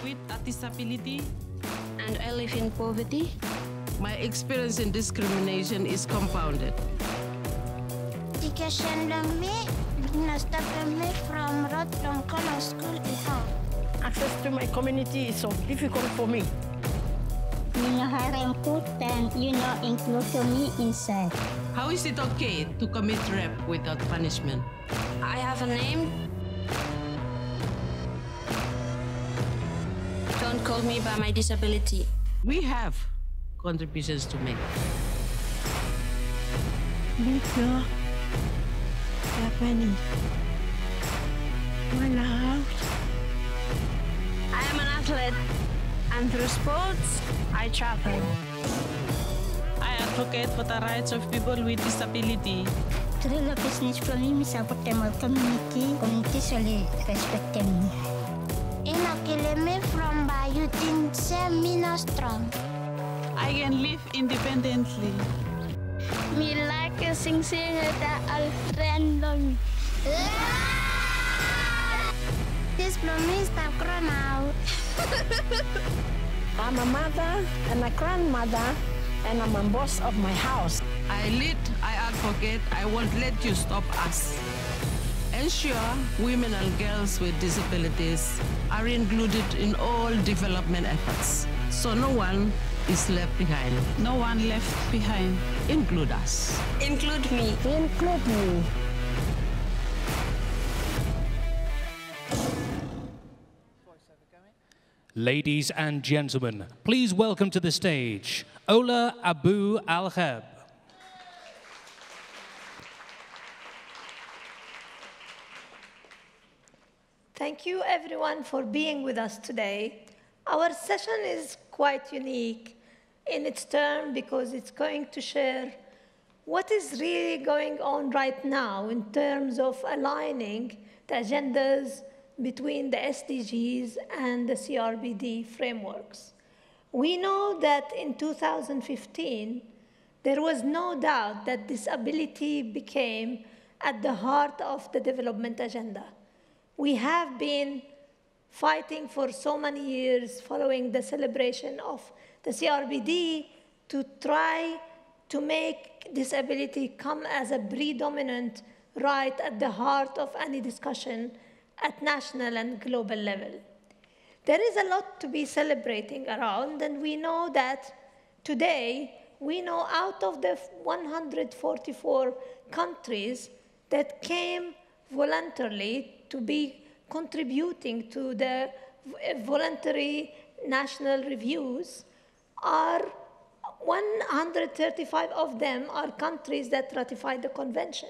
with a disability. And I live in poverty. My experience in discrimination is compounded. Education from road school is hard. Access to my community is so difficult for me. Include me inside. How is it okay to commit rape without punishment? I have a name. Don't call me by my disability. We have contributions to make. I am an athlete, and through sports, I travel. I advocate for the rights of people with disability. Through the business from me, support my community solely respect me. Me from Bayutin, me strong. I can live independently. Me like a sing all random. This promise stop crying out. I'm a mother and a grandmother, and I'm a boss of my house. I lead, I advocate, I won't let you stop us. Ensure women and girls with disabilities are included in all development efforts, so no one is left behind. No one left behind. Include us. Include me. Include me. Ladies and gentlemen, please welcome to the stage Ola Abu Al-Khab. Thank you everyone for being with us today. Our session is quite unique in its term because it's going to share what is really going on right now in terms of aligning the agendas between the SDGs and the CRPD frameworks. We know that in 2015, there was no doubt that disability became at the heart of the development agenda. We have been fighting for so many years following the celebration of the CRPD to try to make disability come as a predominant right at the heart of any discussion at national and global level. There is a lot to be celebrating around, and we know that today, we know out of the 144 countries that came voluntarily to be contributing to the voluntary national reviews, are 135 of them are countries that ratified the convention.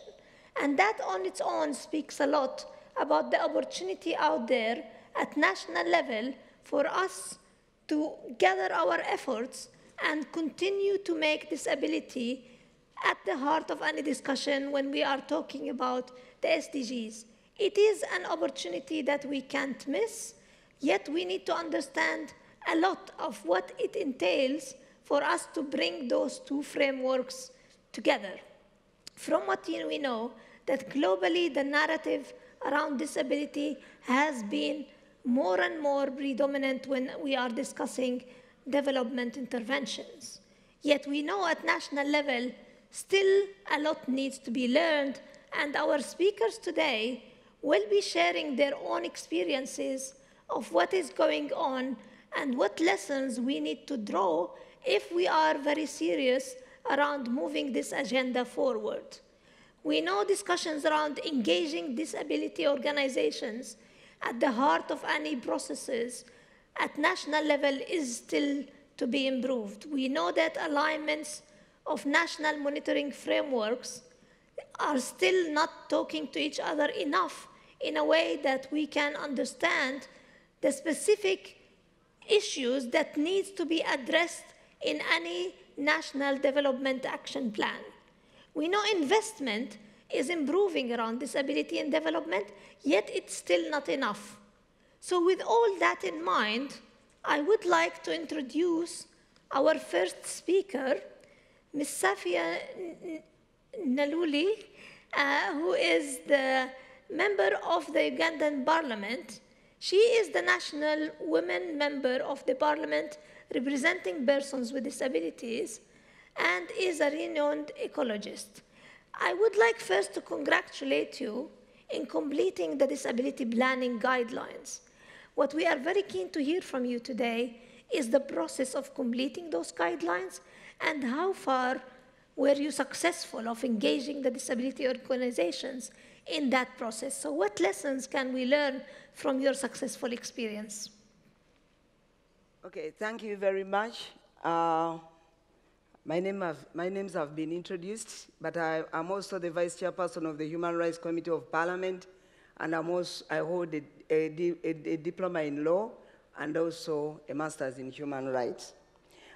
And that on its own speaks a lot about the opportunity out there at national level for us to gather our efforts and continue to make disability at the heart of any discussion when we are talking about the SDGs. It is an opportunity that we can't miss, yet we need to understand a lot of what it entails for us to bring those two frameworks together. From what we know, that globally the narrative around disability has been more and more predominant when we are discussing development interventions. Yet we know at national level, still a lot needs to be learned, and our speakers today will be sharing their own experiences of what is going on and what lessons we need to draw if we are very serious around moving this agenda forward. We know discussions around engaging disability organizations at the heart of any processes at national level is still to be improved. We know that alignments of national monitoring frameworks are still not talking to each other enough in a way that we can understand the specific issues that needs to be addressed in any national development action plan. We know investment is improving around disability and development, yet it's still not enough. So with all that in mind, I would like to introduce our first speaker, Ms. Safia Nalule, who is the member of the Ugandan Parliament. She is the national women member of the parliament representing persons with disabilities and is a renowned ecologist. I would like first to congratulate you in completing the disability planning guidelines. What we are very keen to hear from you today is the process of completing those guidelines and how far were you successful of engaging the disability organizations in that process. So what lessons can we learn from your successful experience? Okay, thank you very much. My names have been introduced, but I'm also the Vice Chairperson of the Human Rights Committee of Parliament, and I hold a diploma in law and also a master's in human rights.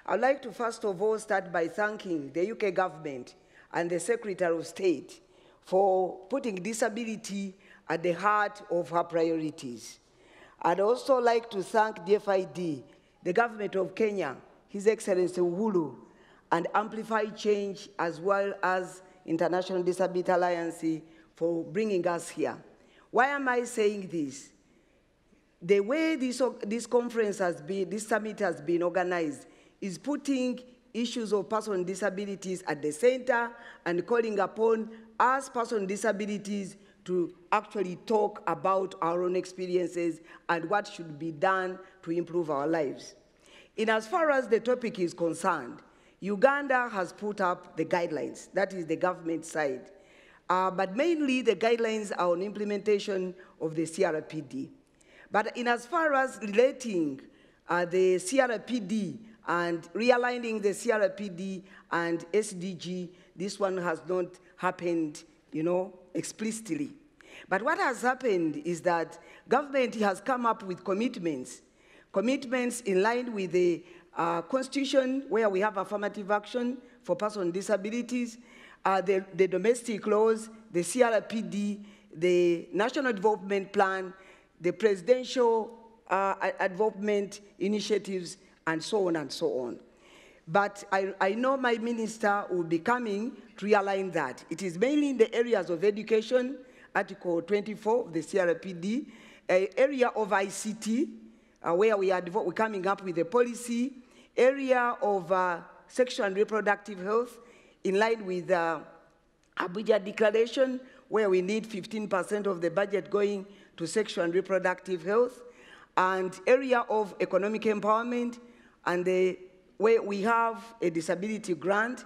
I'd like to first of all start by thanking the UK government and the Secretary of State for putting disability at the heart of her priorities. I'd also like to thank DFID, the government of Kenya, His Excellency Uhuru, and Amplify Change, as well as International Disability Alliance, for bringing us here. Why am I saying this? The way this conference has been, this summit has been organized, is putting issues of persons with disabilities at the center and calling upon us persons with disabilities to actually talk about our own experiences and what should be done to improve our lives. In as far as the topic is concerned, Uganda has put up the guidelines, that is the government side. But mainly the guidelines are on implementation of the CRPD. But in as far as relating the CRPD and realigning the CRPD and SDG, this one has not happened, explicitly. But what has happened is that government has come up with commitments in line with the Constitution, where we have affirmative action for persons with disabilities, the domestic laws, the CRPD, the National Development Plan, the presidential development initiatives, and so on and so on. But I know my minister will be coming to realign that. It is mainly in the areas of education, Article 24 of the CRPD, area of ICT, where we're coming up with a policy, area of sexual and reproductive health, in line with Abuja Declaration, where we need 15% of the budget going to sexual and reproductive health, and area of economic empowerment, and where we have a disability grant,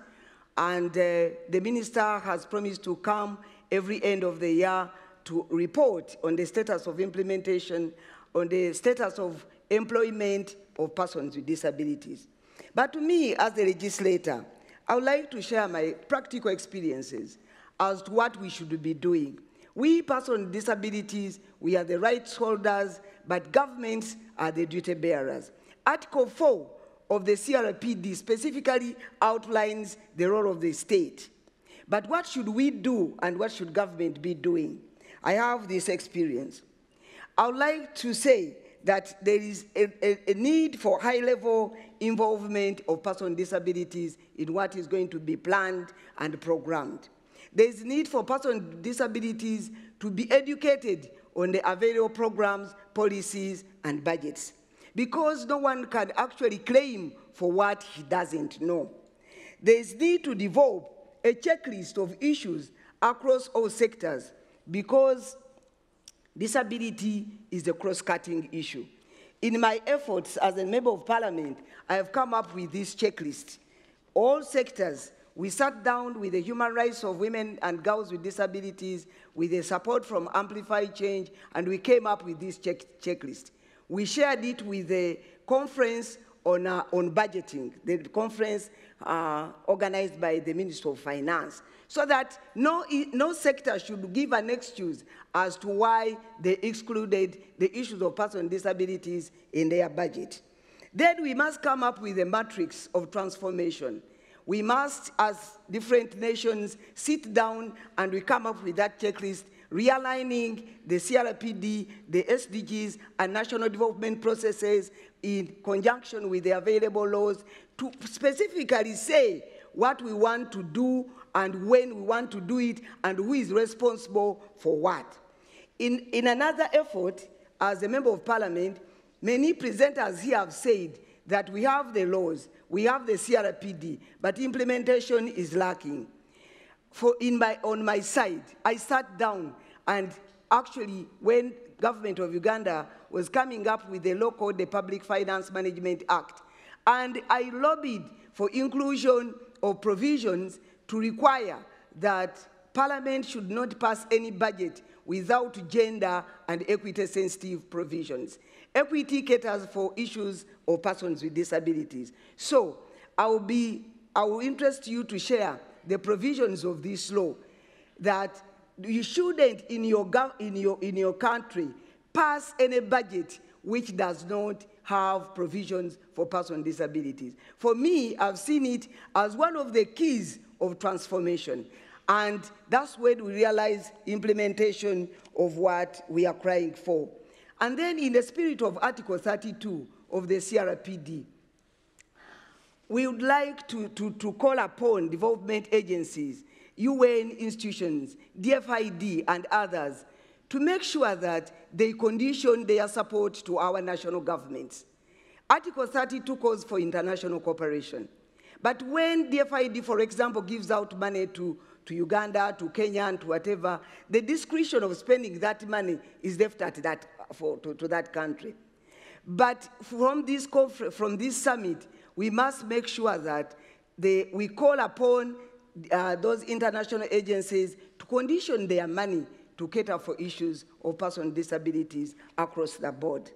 and the minister has promised to come every end of the year to report on the status of implementation, on the status of employment of persons with disabilities. But to me, as a legislator, I would like to share my practical experiences as to what we should be doing. We persons with disabilities, we are the rights holders, but governments are the duty bearers. Article 4 of the CRPD specifically outlines the role of the state. But what should we do and what should government be doing? I have this experience. I would like to say that there is a need for high-level involvement of persons with disabilities in what is going to be planned and programmed. There is need for persons with disabilities to be educated on the available programs, policies, and budgets, because no one can actually claim for what he doesn't know. There is need to develop a checklist of issues across all sectors, because disability is a cross-cutting issue. In my efforts as a member of parliament, I have come up with this checklist. All sectors, we sat down with the human rights of women and girls with disabilities, with the support from Amplify Change, and we came up with this checklist. We shared it with the conference on budgeting, the conference organized by the Minister of Finance, so that no sector should give an excuse as to why they excluded the issues of persons with disabilities in their budget. Then we must come up with a matrix of transformation. We must, as different nations, sit down and we come up with that checklist, realigning the CRPD, the SDGs, and national development processes in conjunction with the available laws to specifically say what we want to do and when we want to do it and who is responsible for what. In another effort, as a member of parliament, many presenters here have said that we have the laws, we have the CRPD, but implementation is lacking. On my side, I sat down and actually when government of Uganda was coming up with the law called the Public Finance Management Act, and I lobbied for inclusion of provisions to require that Parliament should not pass any budget without gender and equity-sensitive provisions. Equity caters for issues of persons with disabilities. So I will interest you to share the provisions of this law that you shouldn't in your country pass any budget which does not have provisions for persons with disabilities. For me, I've seen it as one of the keys of transformation. And that's when we realize implementation of what we are crying for. And then in the spirit of Article 32 of the CRPD, we would like to call upon development agencies, UN institutions, DFID, and others to make sure that they condition their support to our national governments. Article 32 calls for international cooperation. But when DFID, for example, gives out money to Uganda, to Kenya, and to whatever, the discretion of spending that money is left at to that country. But from this summit, we must make sure that we call upon those international agencies to condition their money to cater for issues of persons with disabilities across the board.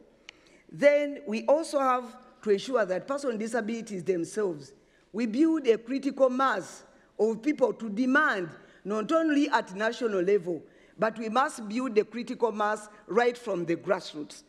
Then we also have to ensure that persons with disabilities themselves, we build a critical mass of people to demand, not only at national level, but we must build the critical mass right from the grassroots.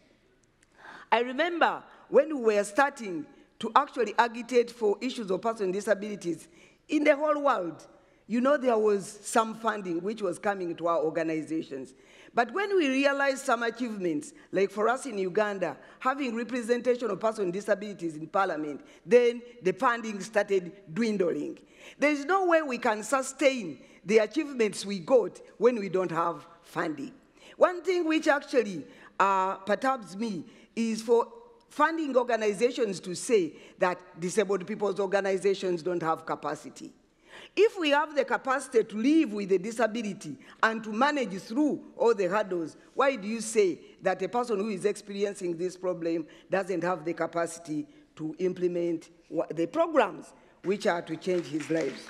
I remember when we were starting to actually agitate for issues of persons with disabilities in the whole world, you know, there was some funding which was coming to our organizations. But when we realized some achievements, like for us in Uganda, having representation of persons with disabilities in parliament, then the funding started dwindling. There is no way we can sustain the achievements we got when we don't have funding. One thing which actually perturbs me is for funding organizations to say that disabled people's organizations don't have capacity. If we have the capacity to live with a disability and to manage through all the hurdles, why do you say that a person who is experiencing this problem doesn't have the capacity to implement the programs which are to change his lives?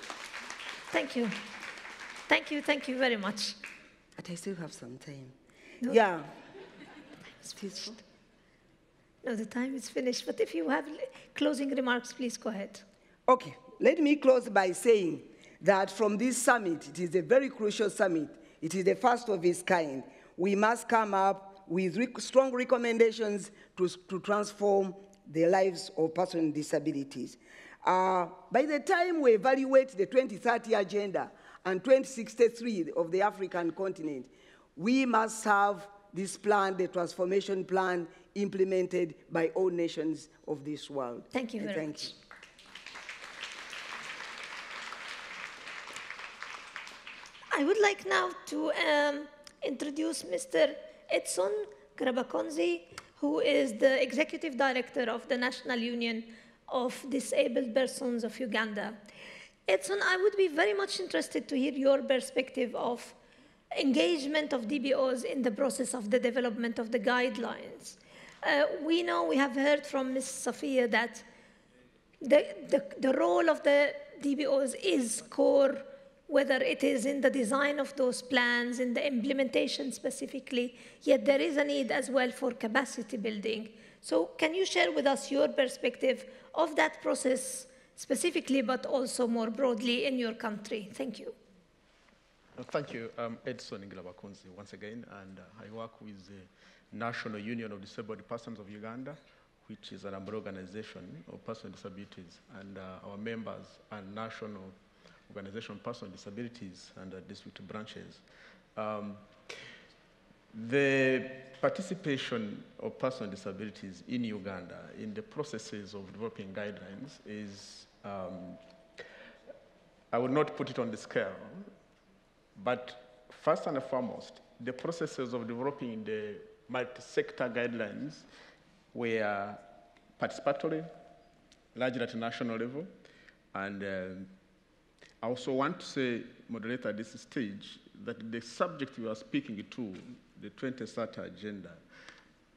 Thank you. Thank you very much. But I still have some time. No, yeah. No, the time is finished, but if you have closing remarks, please go ahead. Okay, let me close by saying that from this summit, it is a very crucial summit. It is the first of its kind. We must come up with strong recommendations to transform the lives of persons with disabilities. By the time we evaluate the 2030 agenda and 2063 of the African continent, we must have this plan, the transformation plan, implemented by all nations of this world. Thank you very much. I would like now to introduce Mr. Edson Ngirabakunzi, who is the Executive Director of the National Union of Disabled Persons of Uganda. Edson, I would be very much interested to hear your perspective of engagement of DBOs in the process of the development of the guidelines. We have heard from Ms. Safia that the role of the DBOs is core, whether it is in the design of those plans, in the implementation specifically, yet there is a need as well for capacity building. So can you share with us your perspective of that process specifically, but also more broadly in your country? Thank you. Thank you. I'm Edson Ngirabakunzi once again, and I work with the National Union of Disabled Persons of Uganda, which is an umbrella organization of persons with disabilities, and our members are National Organization of Persons with Disabilities and district branches. The participation of persons with disabilities in Uganda in the processes of developing guidelines is, I would not put it on the scale, but first and foremost, the processes of developing the multi-sector guidelines were participatory, largely at a national level. And I also want to say, moderator, at this stage, that the subject we are speaking to, the 2030 agenda,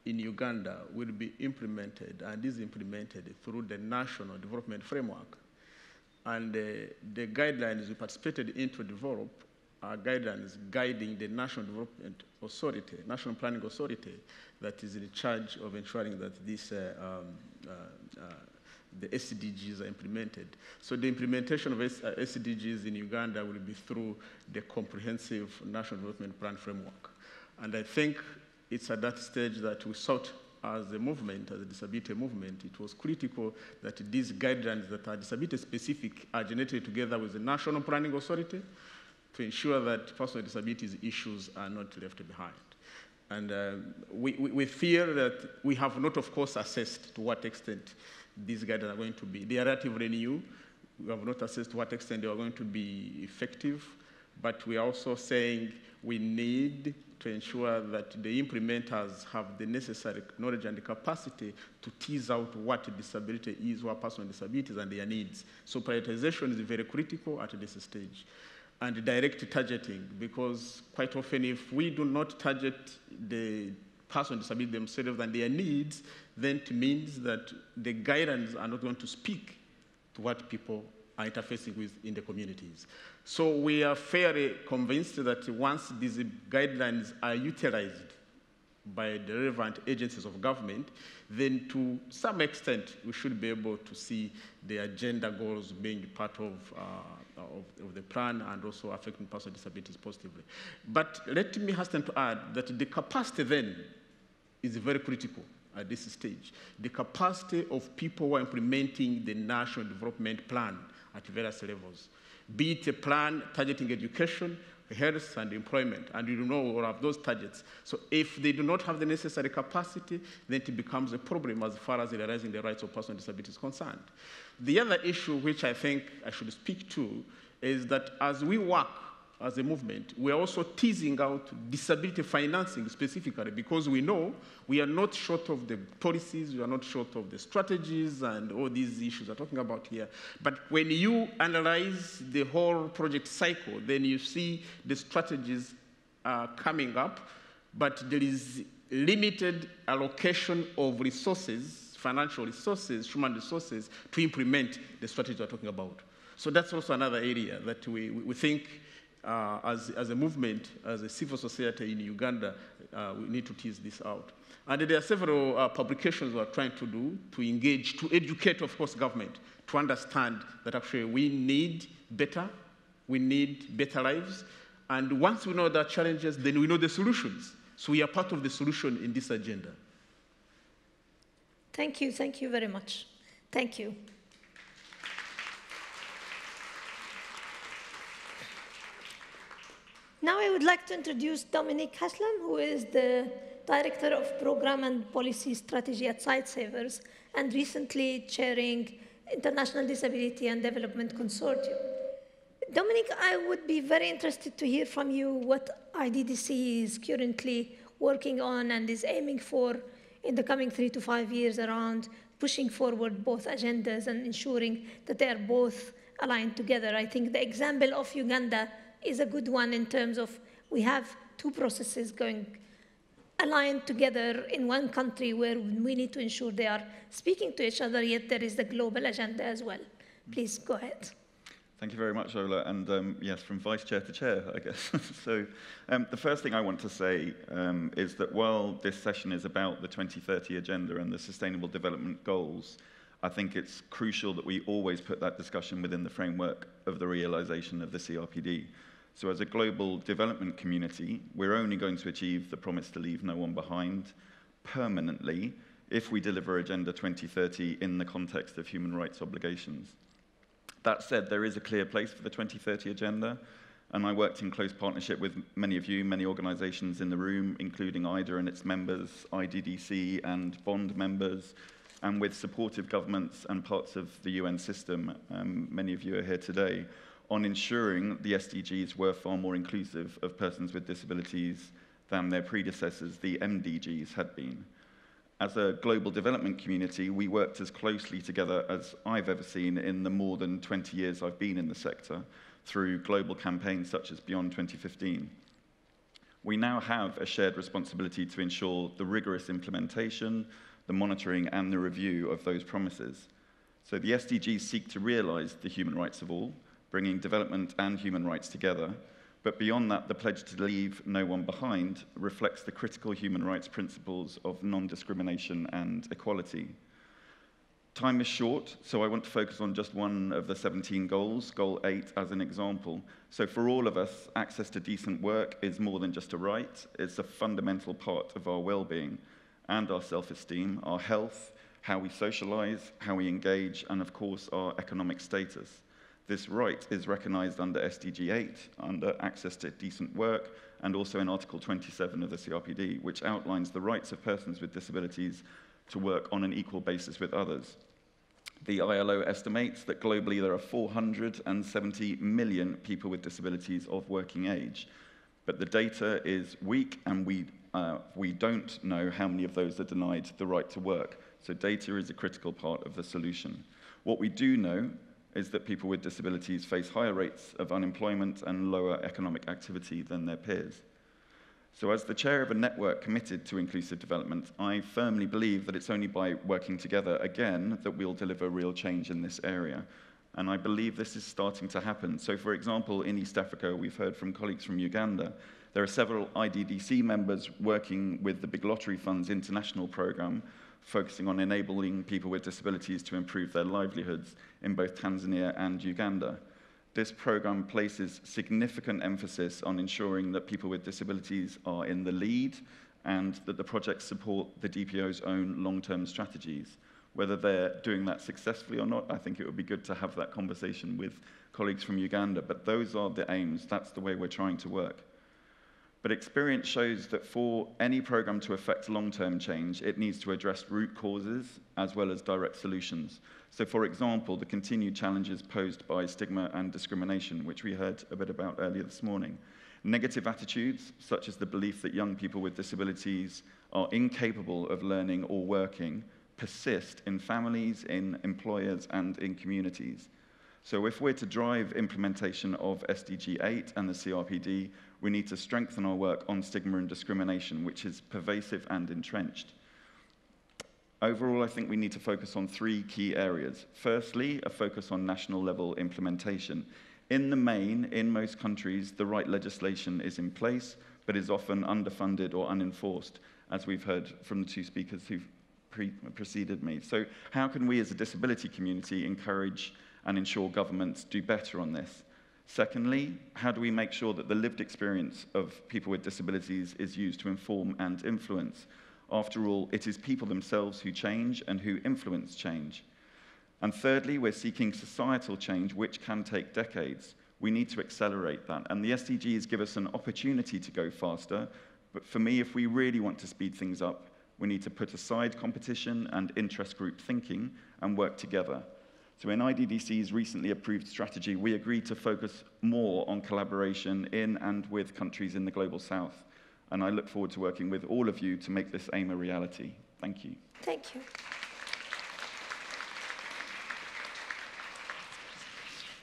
in Uganda will be implemented and is implemented through the National Development Framework. And the guidelines we participated in to develop are guidelines guiding the National Development Authority, National Planning Authority, that is in charge of ensuring that this, the SDGs are implemented. So the implementation of SDGs in Uganda will be through the Comprehensive National Development Plan Framework. And I think it's at that stage that we sought as a movement, as a disability movement, it was critical that these guidelines that are disability specific are generated together with the National Planning Authority to ensure that personal disabilities issues are not left behind. And we fear that we have not, of course, assessed to what extent these guidelines are going to be. They are relatively new. We have not assessed to what extent they are going to be effective, but we are also saying we need to ensure that the implementers have the necessary knowledge and the capacity to tease out what disability is, what personal disabilities and their needs. So prioritization is very critical at this stage. And direct targeting, because quite often if we do not target the person with disability themselves and their needs, then it means that the guidance are not going to speak to what people are interfacing with in the communities. So we are fairly convinced that once these guidelines are utilized by the relevant agencies of government, then to some extent we should be able to see the agenda goals being part of the plan and also affecting personal disabilities positively. But let me hasten to add that the capacity then is very critical at this stage. The capacity of people who are implementing the National Development Plan at various levels, be it a plan targeting education, health, and employment, and you know all of those targets. So if they do not have the necessary capacity, then it becomes a problem as far as realizing the rights of personal disabilities is concerned. The other issue which I think I should speak to is that as we work as a movement, we are also teasing out disability financing specifically, because we know we are not short of the policies, we are not short of the strategies and all these issues we're talking about here. But when you analyze the whole project cycle, then you see the strategies coming up, but there is limited allocation of resources, financial resources, human resources, to implement the strategy we're talking about. So that's also another area that we think as a movement, as a civil society in Uganda, we need to tease this out. And there are several publications we are trying to do to engage, to educate, of course, government, to understand that actually we need better lives. And once we know the challenges, then we know the solutions. So we are part of the solution in this agenda. Thank you very much. Thank you. Now I would like to introduce Dominic Haslam, who is the Director of Program and Policy Strategy at Sightsavers, and recently chairing International Disability and Development Consortium. Dominic, I would be very interested to hear from you what IDDC is currently working on and is aiming for in the coming 3 to 5 years around pushing forward both agendas and ensuring that they are both aligned together. I think the example of Uganda is a good one in terms of we have two processes going aligned together in one country where we need to ensure they are speaking to each other, yet there is the global agenda as well. Please go ahead. Thank you very much, Ola, and yes, from vice chair to chair, I guess. So the first thing I want to say is that while this session is about the 2030 agenda and the Sustainable Development Goals, I think it's crucial that we always put that discussion within the framework of the realization of the CRPD. So as a global development community, we're only going to achieve the promise to leave no one behind permanently if we deliver Agenda 2030 in the context of human rights obligations. That said, there is a clear place for the 2030 agenda, and I worked in close partnership with many of you, many organizations in the room, including IDA and its members, IDDC and bond members, and with supportive governments and parts of the UN system, many of you are here today, on ensuring the SDGs were far more inclusive of persons with disabilities than their predecessors, the MDGs, had been. As a global development community, we worked as closely together as I've ever seen in the more than 20 years I've been in the sector, through global campaigns such as Beyond 2015. We now have a shared responsibility to ensure the rigorous implementation, the monitoring, and the review of those promises. So the SDGs seek to realize the human rights of all, bringing development and human rights together. But beyond that, the pledge to leave no one behind reflects the critical human rights principles of non-discrimination and equality. Time is short, so I want to focus on just one of the 17 goals, Goal 8, as an example. So for all of us, access to decent work is more than just a right. It's a fundamental part of our well-being and our self-esteem, our health, how we socialize, how we engage, and of course, our economic status. This right is recognized under SDG 8, under access to decent work, and also in Article 27 of the CRPD, which outlines the rights of persons with disabilities to work on an equal basis with others. The ILO estimates that globally there are 470 million people with disabilities of working age, but the data is weak, and we don't know how many of those are denied the right to work. So data is a critical part of the solution. What we do know is that people with disabilities face higher rates of unemployment and lower economic activity than their peers. So as the chair of a network committed to inclusive development, I firmly believe that it's only by working together again that we'll deliver real change in this area. And I believe this is starting to happen. So for example, in East Africa, we've heard from colleagues from Uganda, there are several IDDC members working with the Big Lottery Fund's international program, focusing on enabling people with disabilities to improve their livelihoods in both Tanzania and Uganda. This program places significant emphasis on ensuring that people with disabilities are in the lead and that the projects support the DPO's own long-term strategies. Whether they're doing that successfully or not, I think it would be good to have that conversation with colleagues from Uganda, but those are the aims. That's the way we're trying to work. But experience shows that for any program to affect long-term change, it needs to address root causes as well as direct solutions. So for example, the continued challenges posed by stigma and discrimination, which we heard a bit about earlier this morning. Negative attitudes, such as the belief that young people with disabilities are incapable of learning or working, persist in families, in employers, and in communities. So if we're to drive implementation of SDG 8 and the CRPD, we need to strengthen our work on stigma and discrimination, which is pervasive and entrenched. Overall, I think we need to focus on 3 key areas. Firstly, a focus on national level implementation. In the main, in most countries, the right legislation is in place, but is often underfunded or unenforced, as we've heard from the 2 speakers who've preceded me. So how can we as a disability community encourage and ensure governments do better on this? Secondly, how do we make sure that the lived experience of people with disabilities is used to inform and influence? After all, it is people themselves who change and who influence change. And thirdly, we're seeking societal change, which can take decades. We need to accelerate that. And the SDGs give us an opportunity to go faster. But for me, if we really want to speed things up, we need to put aside competition and interest group thinking and work together. So in IDDC's recently approved strategy, we agreed to focus more on collaboration in and with countries in the Global South. And I look forward to working with all of you to make this aim a reality. Thank you. Thank you.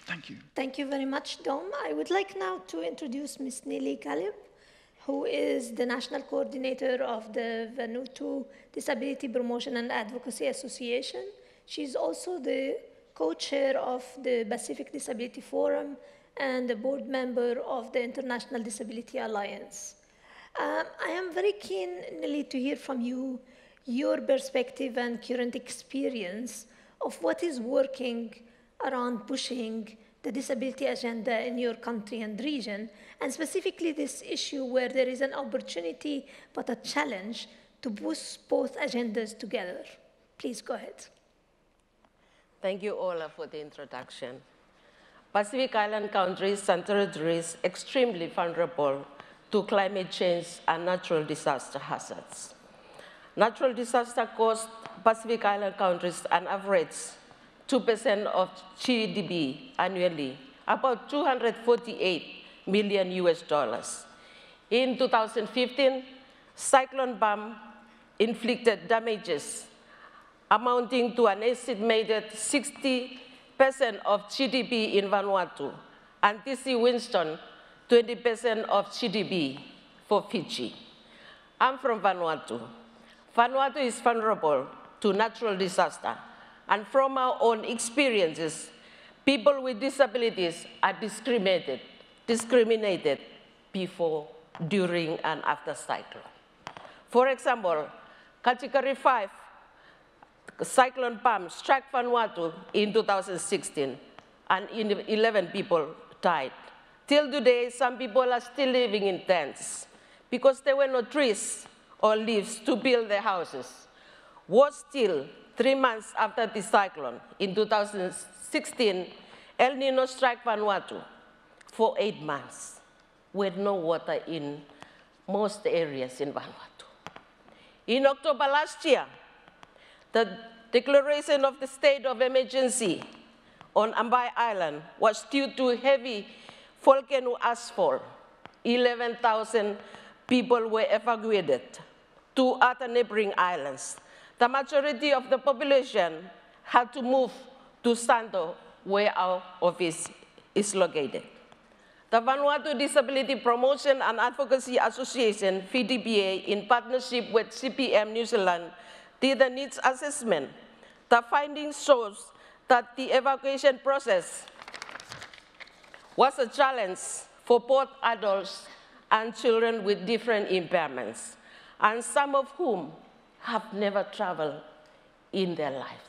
Thank you. Thank you very much, Dom. I would like now to introduce Ms. Nelly, who is the National Coordinator of the Vanuatu Disability Promotion and Advocacy Association. She's also the co-chair of the Pacific Disability Forum and a board member of the International Disability Alliance. I am very keen, Nelly, to hear from you your perspective and current experience of what is working around pushing the disability agenda in your country and region, and specifically this issue where there is an opportunity but a challenge to push both agendas together. Please go ahead. Thank you, Ola, for the introduction. Pacific Island countries and territories extremely vulnerable to climate change and natural disaster hazards. Natural disaster cost Pacific Island countries an average 2% of GDP annually, about $248 million US. In 2015, Cyclone Bam inflicted damages amounting to an estimated 60% of GDP in Vanuatu, and TC Winston, 20% of GDP for Fiji. I'm from Vanuatu. Vanuatu is vulnerable to natural disaster, and from our own experiences, people with disabilities are discriminated before, during, and after cyclone. For example, Category 5 Cyclone Bam struck Vanuatu in 2016, and 11 people died. Till today, some people are still living in tents because there were no trees or leaves to build their houses. Worse still, 3 months after the cyclone, in 2016, El Nino struck Vanuatu for 8 months with no water in most areas in Vanuatu. In October last year, the declaration of the state of emergency on Ambai Island was due to heavy volcano ashfall. 11,000 people were evacuated to other neighboring islands. The majority of the population had to move to Santo, where our office is located. The Vanuatu Disability Promotion and Advocacy Association, VDPA, in partnership with CPM New Zealand, did a needs assessment. The findings shows that the evacuation process was a challenge for both adults and children with different impairments, and some of whom have never traveled in their lives.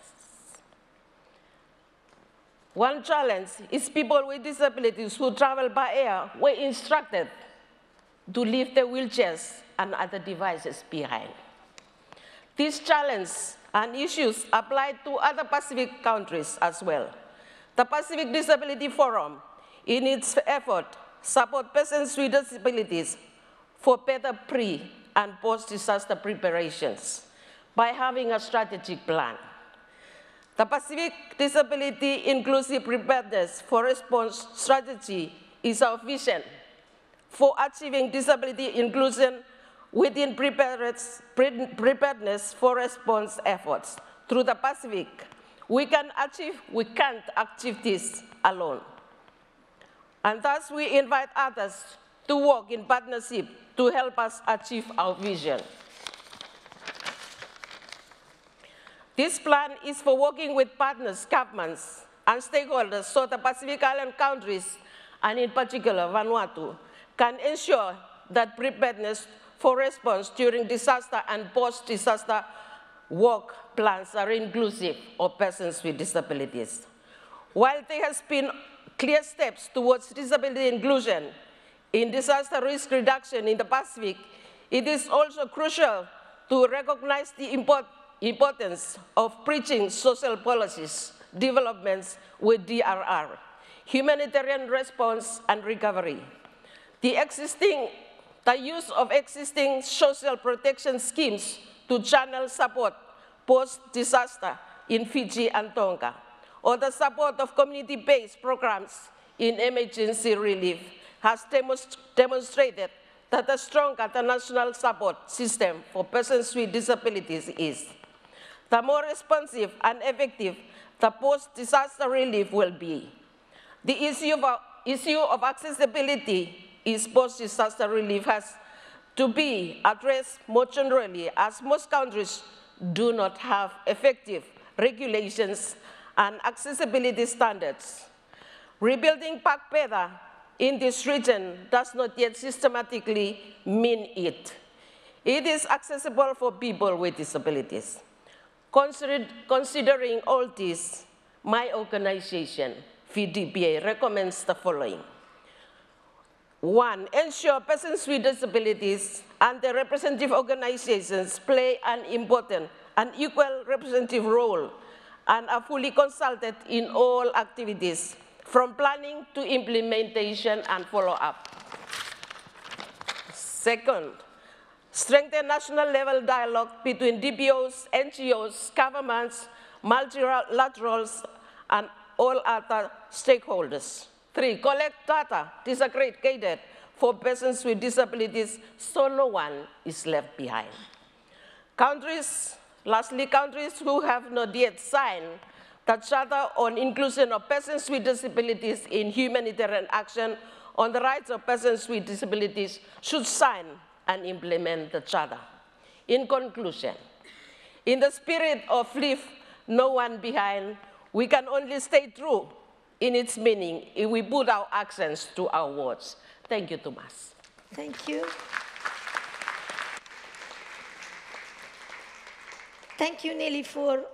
One challenge is people with disabilities who travel by air were instructed to leave their wheelchairs and other devices behind. These challenges and issues apply to other Pacific countries as well. The Pacific Disability Forum, in its effort, supports persons with disabilities for better pre- and post-disaster preparations by having a strategic plan. The Pacific Disability Inclusive Preparedness for Response Strategy is our vision for achieving disability inclusion within preparedness for response efforts. Through the Pacific, we can't achieve this alone. And thus we invite others to work in partnership to help us achieve our vision. This plan is for working with partners, governments, and stakeholders so the Pacific Island countries, and in particular Vanuatu, can ensure that preparedness for response during disaster and post-disaster work plans are inclusive of persons with disabilities. While there has been clear steps towards disability inclusion in disaster risk reduction in the Pacific, it is also crucial to recognize the importance of bridging social policies developments with DRR, humanitarian response and recovery. The use of existing social protection schemes to channel support post-disaster in Fiji and Tonga, or the support of community-based programs in emergency relief has demonstrated that a strong international support system for persons with disabilities is. The more responsive and effective the post-disaster relief will be. The issue of accessibility is post-disaster relief has to be addressed more generally, as most countries do not have effective regulations and accessibility standards. Rebuilding back better in this region does not yet systematically mean it. It is accessible for people with disabilities. Considering all this, my organization, VDPA, recommends the following. 1, ensure persons with disabilities and their representative organizations play an important and equal representative role and are fully consulted in all activities, from planning to implementation and follow-up. 2nd, strengthen national level dialogue between DPOs, NGOs, governments, multilaterals, and all other stakeholders. 3, collect data disaggregated for persons with disabilities so no one is left behind. Lastly, countries who have not yet signed the Charter on Inclusion of Persons with Disabilities in Humanitarian Action on the Rights of Persons with Disabilities should sign and implement the Charter. In conclusion, in the spirit of leave no one behind, we can only stay true in its meaning if we put our actions to our words. Thank you, Thomas. Thank you. Thank you, Nelly, for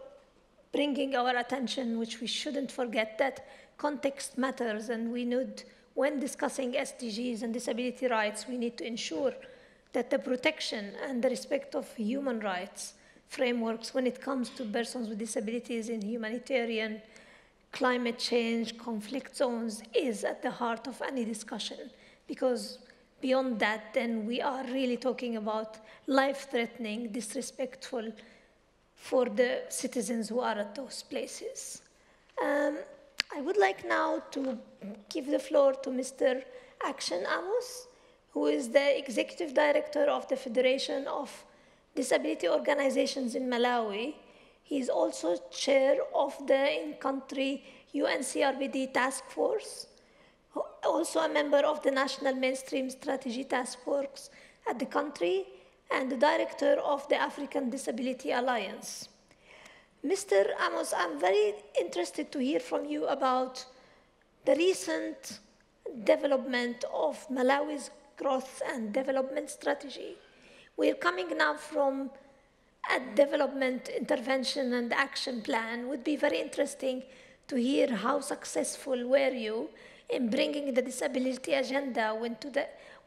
bringing our attention, which we shouldn't forget, that context matters, and we need, when discussing SDGs and disability rights, we need to ensure that the protection and the respect of human rights frameworks when it comes to persons with disabilities in humanitarian, climate change, conflict zones is at the heart of any discussion, because beyond that, then we are really talking about life-threatening, disrespectful for the citizens who are at those places. I would like now to give the floor to Mr. Action Amos, who is the Executive Director of the Federation of Disability Organizations in Malawi. He is also chair of the in-country UN-CRPD Task Force, also a member of the National Mainstream Strategy Task Force at the country, and the director of the African Disability Alliance. Mr. Amos, I'm very interested to hear from you about the recent development of Malawi's growth and development strategy. We're coming now from a development intervention and action plan. It would be very interesting to hear how successful were you in bringing the disability agenda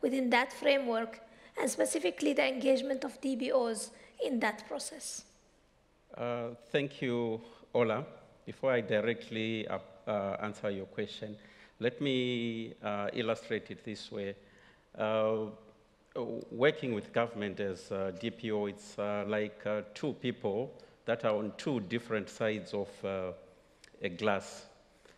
within that framework, and specifically the engagement of DBOs in that process. Thank you, Ola. Before I directly answer your question, let me illustrate it this way. Working with government as DPO, it's like two people that are on two different sides of a glass.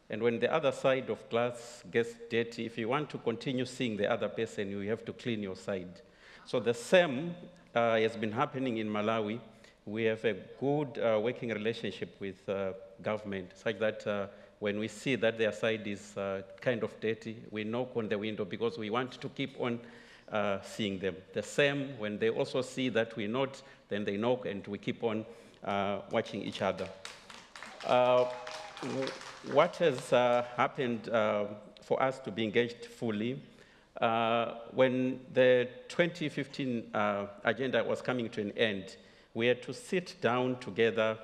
And when the other side of glass gets dirty, if you want to continue seeing the other person, you have to clean your side. So the same has been happening in Malawi. We have a good working relationship with government, such that when we see that their side is kind of dirty, we knock on the window because we want to keep on seeing them. The same, when they also see that we not, then they knock and we keep on watching each other. What has happened for us to be engaged fully, when the 2015 agenda was coming to an end, we had to sit down together,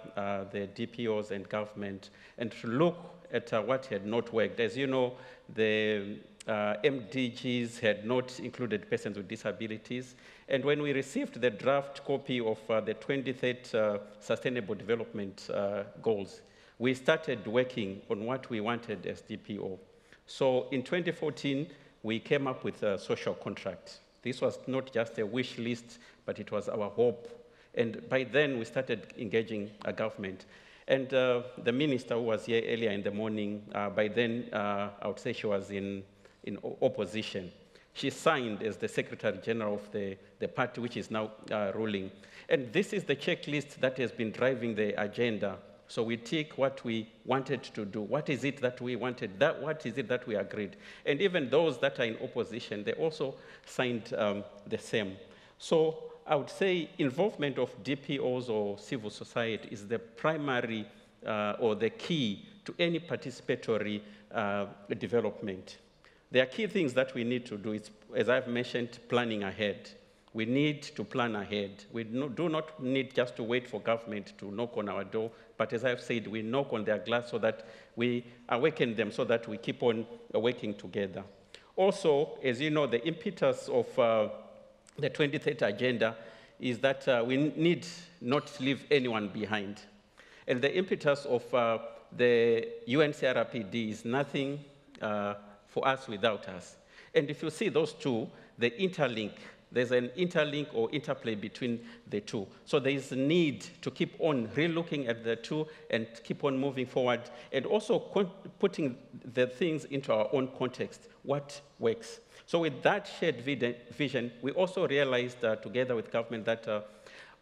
the DPOs and government, and to look at what had not worked. As you know, the MDGs had not included persons with disabilities. And when we received the draft copy of the 23rd Sustainable Development Goals, we started working on what we wanted as DPO. So in 2014, we came up with a social contract. This was not just a wish list, but it was our hope. And by then, we started engaging a government. And the minister who was here earlier in the morning, by then, I would say she was in opposition. She signed as the Secretary General of the party, which is now ruling. And this is the checklist that has been driving the agenda. So we take what we wanted to do. What is it that we wanted? What is it that we agreed? And even those that are in opposition, they also signed the same. So I would say involvement of DPOs or civil society is the primary or the key to any participatory development. There are key things that we need to do. It's, as I've mentioned, planning ahead. We need to plan ahead. We do not need just to wait for government to knock on our door, but as I've said, we knock on their glass so that we awaken them so that we keep on working together. Also, as you know, the impetus of the 23rd agenda is that we need not to leave anyone behind. And the impetus of the UN-CRPD is nothing for us without us. And if you see those two, they interlink. there's an interlink or interplay between the two. So there is a need to keep on relooking at the two and keep on moving forward, and also putting the things into our own context, what works. So with that shared vision, we also realized together with government that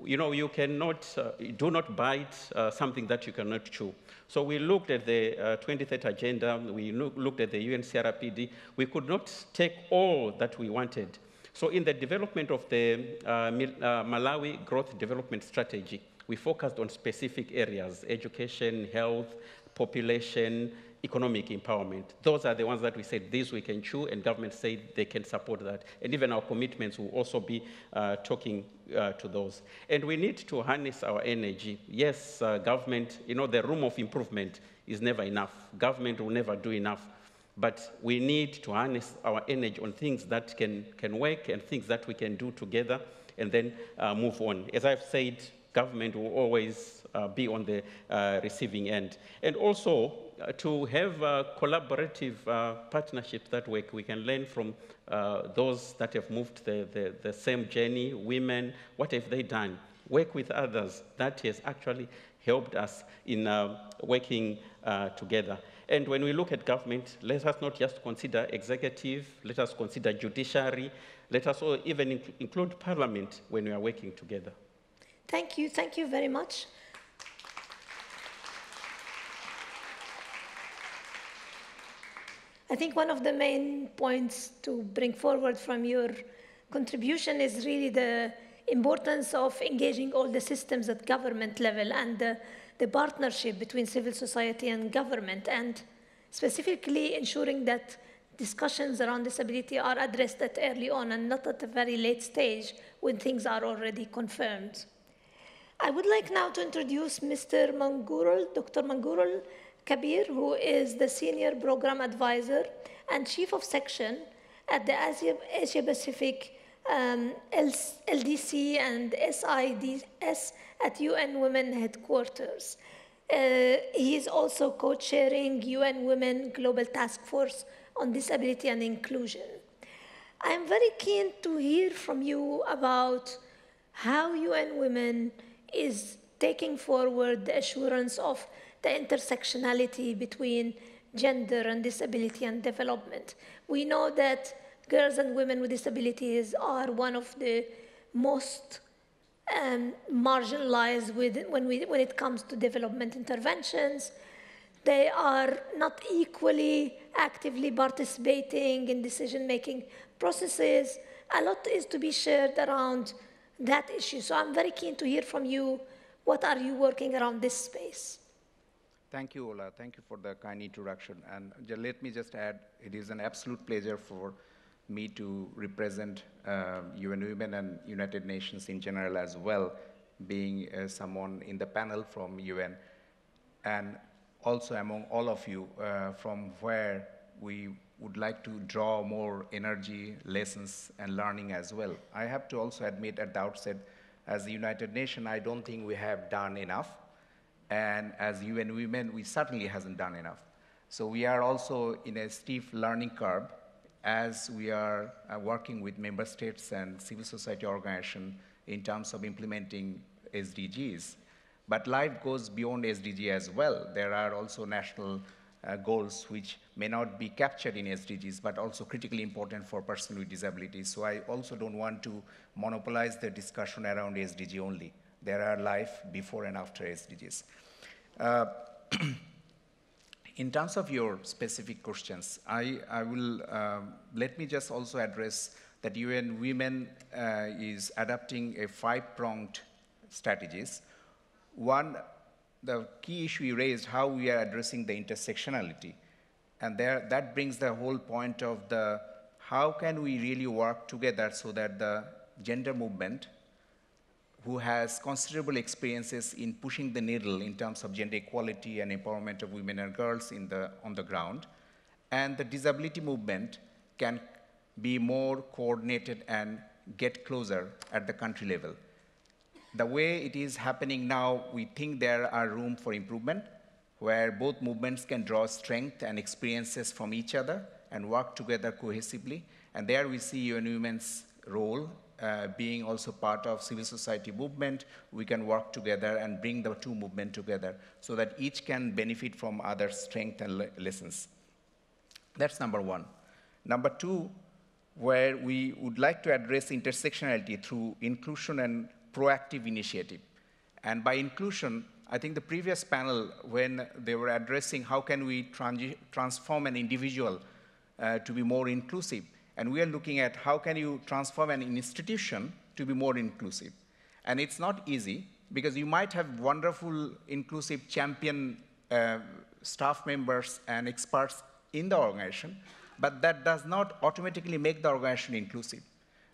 you cannot, do not bite something that you cannot chew. So we looked at the 2030 agenda, we looked at the UN CRPD. We could not take all that we wanted. So in the development of the Malawi Growth Development Strategy, we focused on specific areas: education, health, population, economic empowerment. Those are the ones that we said, these we can chew, and government said they can support that. And even our commitments will also be talking to those. And we need to harness our energy. Yes, government, the room of improvement is never enough. Government will never do enough. But we need to harness our energy on things that can work and things that we can do together, and then move on. As I've said, government will always be on the receiving end. And also, to have collaborative partnerships that work. We can learn from those that have moved the same journey, women, what have they done? Work with others. That has actually helped us in working together. And when we look at government, let us not just consider executive, let us consider judiciary, let us even include parliament when we are working together. Thank you very much. I think one of the main points to bring forward from your contribution is really the importance of engaging all the systems at government level and the partnership between civil society and government, and specifically ensuring that discussions around disability are addressed at early on and not at a very late stage when things are already confirmed. I would like now to introduce Mr. Monjurul, Dr. Monjurul Kabir, who is the Senior Program Advisor and Chief of Section at the Asia-Pacific LDC and SIDS at UN Women Headquarters. He is also co-chairing UN Women Global Task Force on Disability and Inclusion. I am very keen to hear from you about how UN Women is taking forward the assurance of the intersectionality between gender and disability and development. We know that girls and women with disabilities are one of the most marginalized when it comes to development interventions. They are not equally actively participating in decision-making processes. A lot is to be shared around that issue. So I'm very keen to hear from you. What are you working around this space? Thank you, Ola. Thank you for the kind introduction. And let me just add, it is an absolute pleasure for me to represent UN Women and United Nations in general as well, being someone in the panel from UN, and also among all of you from where we would like to draw more energy, lessons, and learning as well. I have to also admit at the outset, as the United Nations, I don't think we have done enough. And as UN Women, we certainly hasn't done enough. So we are also in a steep learning curve as we are working with member states and civil society organizations in terms of implementing SDGs. But life goes beyond SDG as well. There are also national goals which may not be captured in SDGs, but also critically important for persons with disabilities. So I also don't want to monopolize the discussion around SDG only. There are life before and after SDGs. In terms of your specific questions, I will, let me just also address that UN Women is adopting a 5-pronged strategies. One, the key issue you raised, how we are addressing the intersectionality. And that brings the whole point of how can we really work together so that the gender movement, who has considerable experiences in pushing the needle in terms of gender equality and empowerment of women and girls on the ground, and the disability movement can be more coordinated and get closer at the country level. The way it is happening now, we think there are room for improvement, where both movements can draw strength and experiences from each other and work together cohesively. And there we see UN Women's role being also part of civil society movement, we can work together and bring the two movements together so that each can benefit from other's strength and lessons. That's number one. Number two, where we would like to address intersectionality through inclusion and proactive initiative. And by inclusion, I think the previous panel, when they were addressing how can we transform an individual to be more inclusive, and we are looking at how can you transform an institution to be more inclusive. And it's not easy, because you might have wonderful, inclusive champion staff members and experts in the organization, but that does not automatically make the organization inclusive,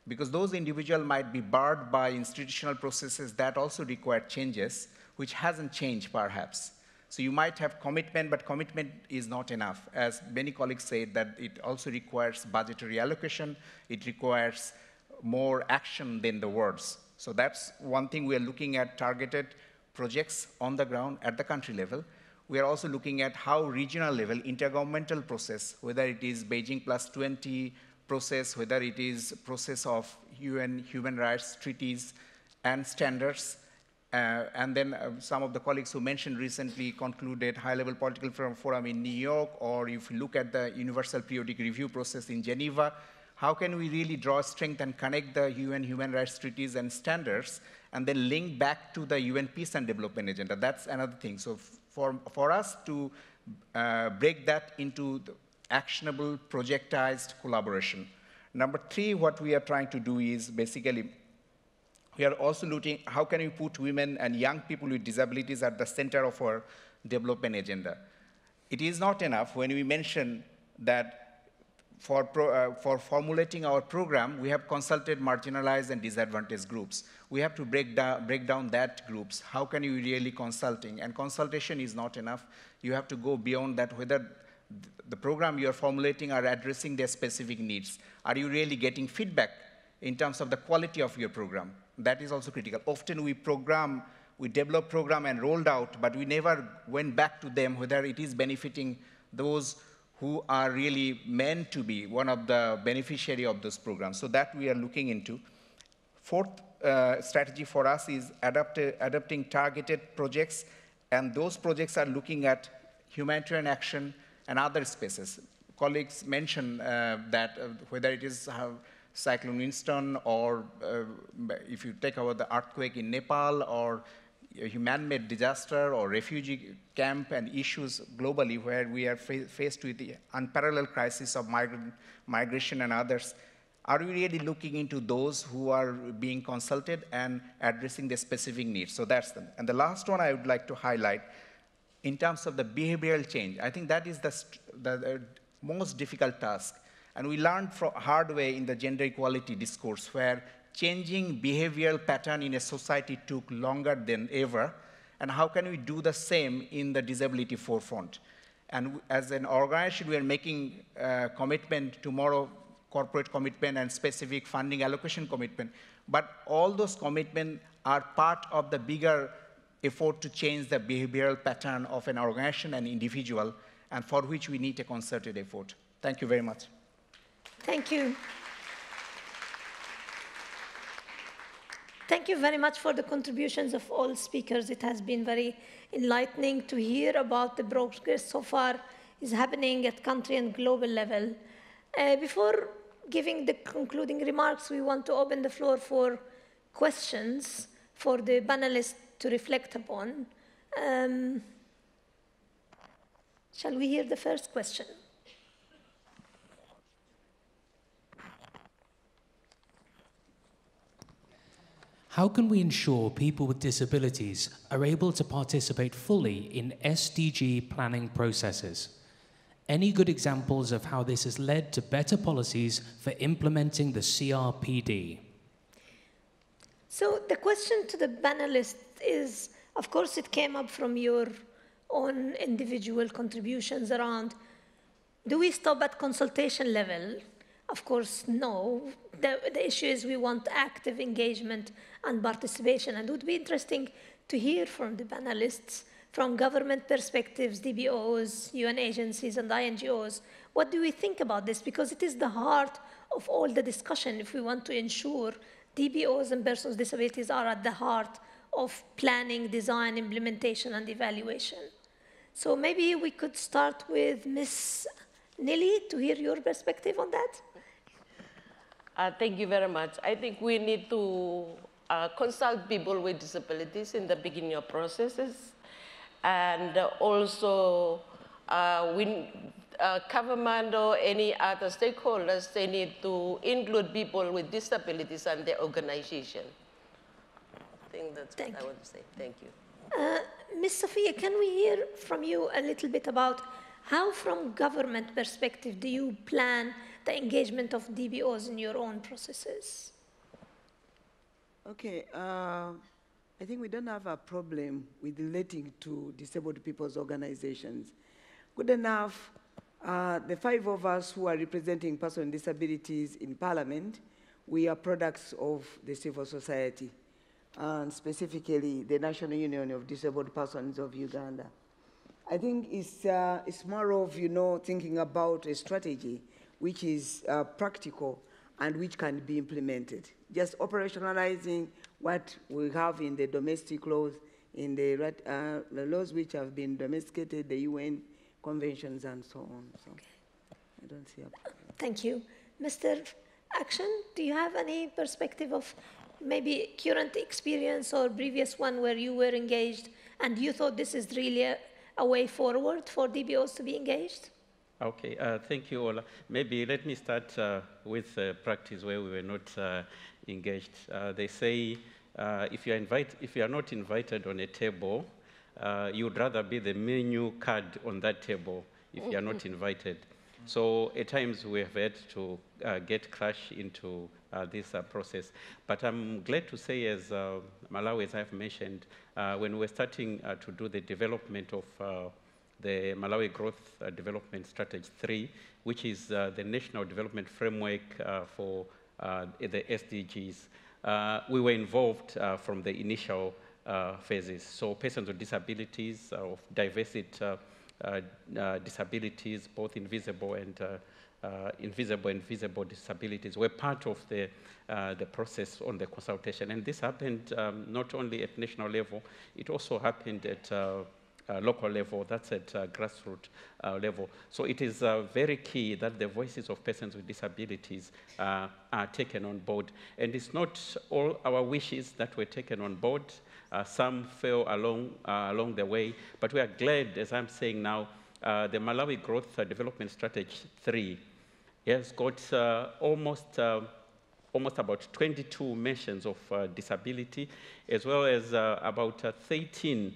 because those individuals might be barred by institutional processes that also require changes, which hasn't changed perhaps. So you might have commitment, but commitment is not enough. As many colleagues said, that it also requires budgetary allocation, it requires more action than the words. So that's one thing we are looking at, targeted projects on the ground at the country level. We are also looking at how regional level, intergovernmental process, whether it is Beijing +20 process, whether it is process of UN human rights treaties and standards, and then some of the colleagues who mentioned recently concluded high-level political forum in New York, or if you look at the Universal Periodic Review process in Geneva, how can we really draw strength and connect the UN human rights treaties and standards, and then link back to the UN Peace and Development Agenda? That's another thing. So for us to break that into the actionable, projectized collaboration. Number three, what we are trying to do is basically, we are also looking how can we put women and young people with disabilities at the center of our development agenda. It is not enough when we mention that for formulating our program, we have consulted marginalized and disadvantaged groups. We have to break down that groups. How can you really consulting? And consultation is not enough. You have to go beyond that, whether the program you are formulating are addressing their specific needs. Are you really getting feedback in terms of the quality of your program? That is also critical. Often we develop program and rolled out, but we never went back to them whether it is benefiting those who are really meant to be one of the beneficiary of those programs. So that we are looking into. Fourth strategy for us is adopting targeted projects, and those projects are looking at humanitarian action and other spaces. Colleagues mentioned that whether it is Cyclone Winston, or if you take over the earthquake in Nepal, or a man-made disaster, or refugee camp and issues globally where we are faced with the unparalleled crisis of migration and others, are we really looking into those who are being consulted and addressing their specific needs? So that's them. And the last one I would like to highlight, in terms of the behavioral change, I think that is the most difficult task. And we learned from hard way in the gender equality discourse, where changing behavioral pattern in a society took longer than ever. And how can we do the same in the disability forefront? And as an organization, we are making commitment tomorrow, corporate commitment and specific funding allocation commitment. But all those commitments are part of the bigger effort to change the behavioral pattern of an organization and individual, and for which we need a concerted effort. Thank you very much. Thank you. Thank you very much for the contributions of all speakers. It has been very enlightening to hear about the progress so far is happening at country and global level. Before giving the concluding remarks, we want to open the floor for questions for the panelists to reflect upon. Shall we hear the first question? How can we ensure people with disabilities are able to participate fully in SDG planning processes? Any good examples of how this has led to better policies for implementing the CRPD? So the question to the panelists is, of course, it came up from your own individual contributions around, do we stop at consultation level? Of course, no. The issue is we want active engagement and participation. And it would be interesting to hear from the panelists, from government perspectives, DBOs, UN agencies, and INGOs, what do we think about this? Because it is the heart of all the discussion if we want to ensure DBOs and persons with disabilities are at the heart of planning, design, implementation, and evaluation. So maybe we could start with Ms. Nelly to hear your perspective on that. Thank you very much. I think we need to consult people with disabilities in the beginning of processes. And also, government or any other stakeholders, they need to include people with disabilities and their organization. I think that's what I want to say. Thank you. Ms. Safia, can we hear from you a little bit about how, from government perspective, do you plan the engagement of DBOs in your own processes? Okay, I think we don't have a problem with relating to disabled people's organizations. Good enough, the 5 of us who are representing persons with disabilities in Parliament, we are products of the civil society, and specifically the National Union of Disabled Persons of Uganda. I think it's more of, thinking about a strategy which is practical and which can be implemented. Just operationalizing what we have in the domestic laws, in the laws which have been domesticated, the UN conventions and so on. So okay. I don't see a problem. Thank you. Mr. Action, do you have any perspective of maybe current experience or previous one where you were engaged and you thought this is really a way forward for DBOs to be engaged? Okay, thank you, Ola. Maybe let me start with practice where we were not engaged. They say if you are not invited on a table, you would rather be the menu card on that table if you are not invited. So at times we have had to get crushed into this process. But I'm glad to say, as Malawi, as I've mentioned, when we're starting to do the development of the Malawi Growth Development Strategy 3, which is the National Development Framework for the SDGs, we were involved from the initial phases. So persons with disabilities, of diversity disabilities, both invisible and visible disabilities, were part of the process on the consultation. And this happened not only at national level, it also happened at local level, that's at grassroots level. So it is very key that the voices of persons with disabilities are taken on board. And it's not all our wishes that were taken on board. Some fell along the way, but we are glad, as I'm saying now, the Malawi Growth Development Strategy 3 has got almost about 22 mentions of disability, as well as about 13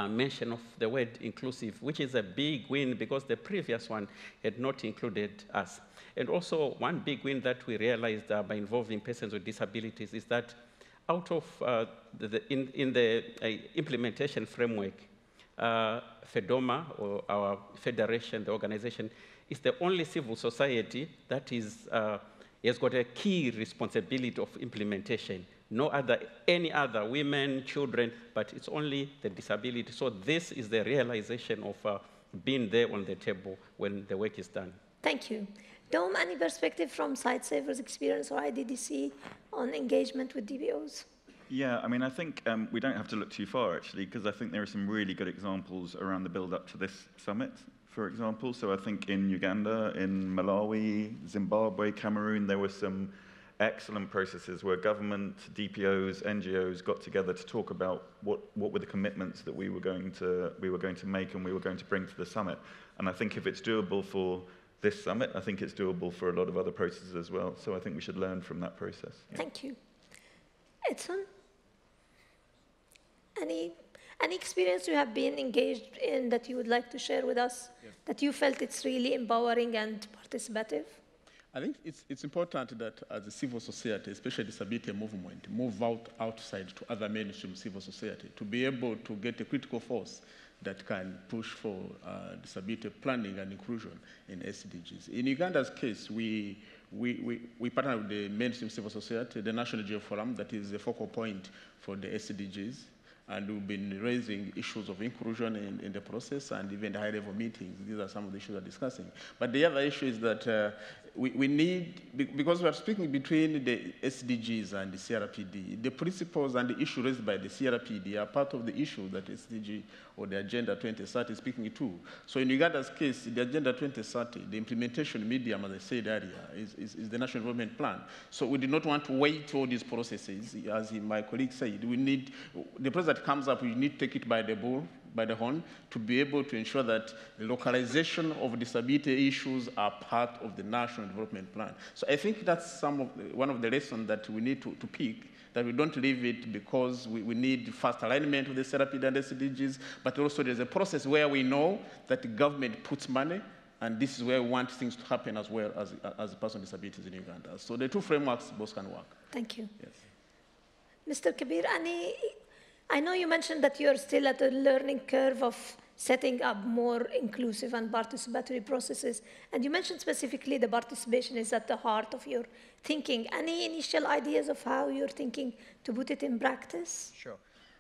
mention of the word inclusive, which is a big win because the previous one had not included us. And also one big win that we realized by involving persons with disabilities is that out of in the implementation framework, FEDOMA, or our federation, the organization, is the only civil society that is, has got a key responsibility of implementation. No other, any other, women, children, but it's only the disability. So this is the realization of being there on the table when the work is done. Thank you. Dom, any perspective from Sightsavers experience or IDDC on engagement with DBOs? Yeah, I mean, I think we don't have to look too far, actually, because I think there are some really good examples around the build-up to this summit, for example. So I think in Uganda, in Malawi, Zimbabwe, Cameroon, there were some excellent processes where government, DPOs, NGOs got together to talk about what were the commitments that we were going to make and we were going to bring to the summit. And I think if it's doable for this summit, I think it's doable for a lot of other processes as well. So I think we should learn from that process. Yeah. Thank you. Edson? Any experience you have been engaged in that you would like to share with us, that you felt it's really empowering and participative? I think it's important that as a civil society, especially disability movement, move outside to other mainstream civil society to be able to get a critical force that can push for disability planning and inclusion in SDGs. In Uganda's case, we partner with the mainstream civil society, the National GEO Forum, that is the focal point for the SDGs, and we've been raising issues of inclusion in the process and even the high-level meetings. These are some of the issues we're discussing. But the other issue is that we need, because we are speaking between the SDGs and the CRPD, the principles and the issue raised by the CRPD are part of the issue that SDG or the Agenda 2030 is speaking to. So in Uganda's case, the Agenda 2030, the implementation medium, as I said earlier, is the National Development Plan. So we do not want to wait all these processes. As my colleague said, we need, the process that comes up, we need to take it by the bull, by the horn, to be able to ensure that the localization of disability issues are part of the National Development Plan. So I think that's one of the lessons that we need to pick, that we don't leave it because we need fast alignment with the CRPD and SDGs, but also there's a process where we know that the government puts money, and this is where we want things to happen as well as person with disabilities in Uganda. So the two frameworks both can work. Thank you. Yes. Mr. Kabir, I know you mentioned that you're still at the learning curve of setting up more inclusive and participatory processes. And you mentioned specifically the participation is at the heart of your thinking. Any initial ideas of how you're thinking to put it in practice? Sure.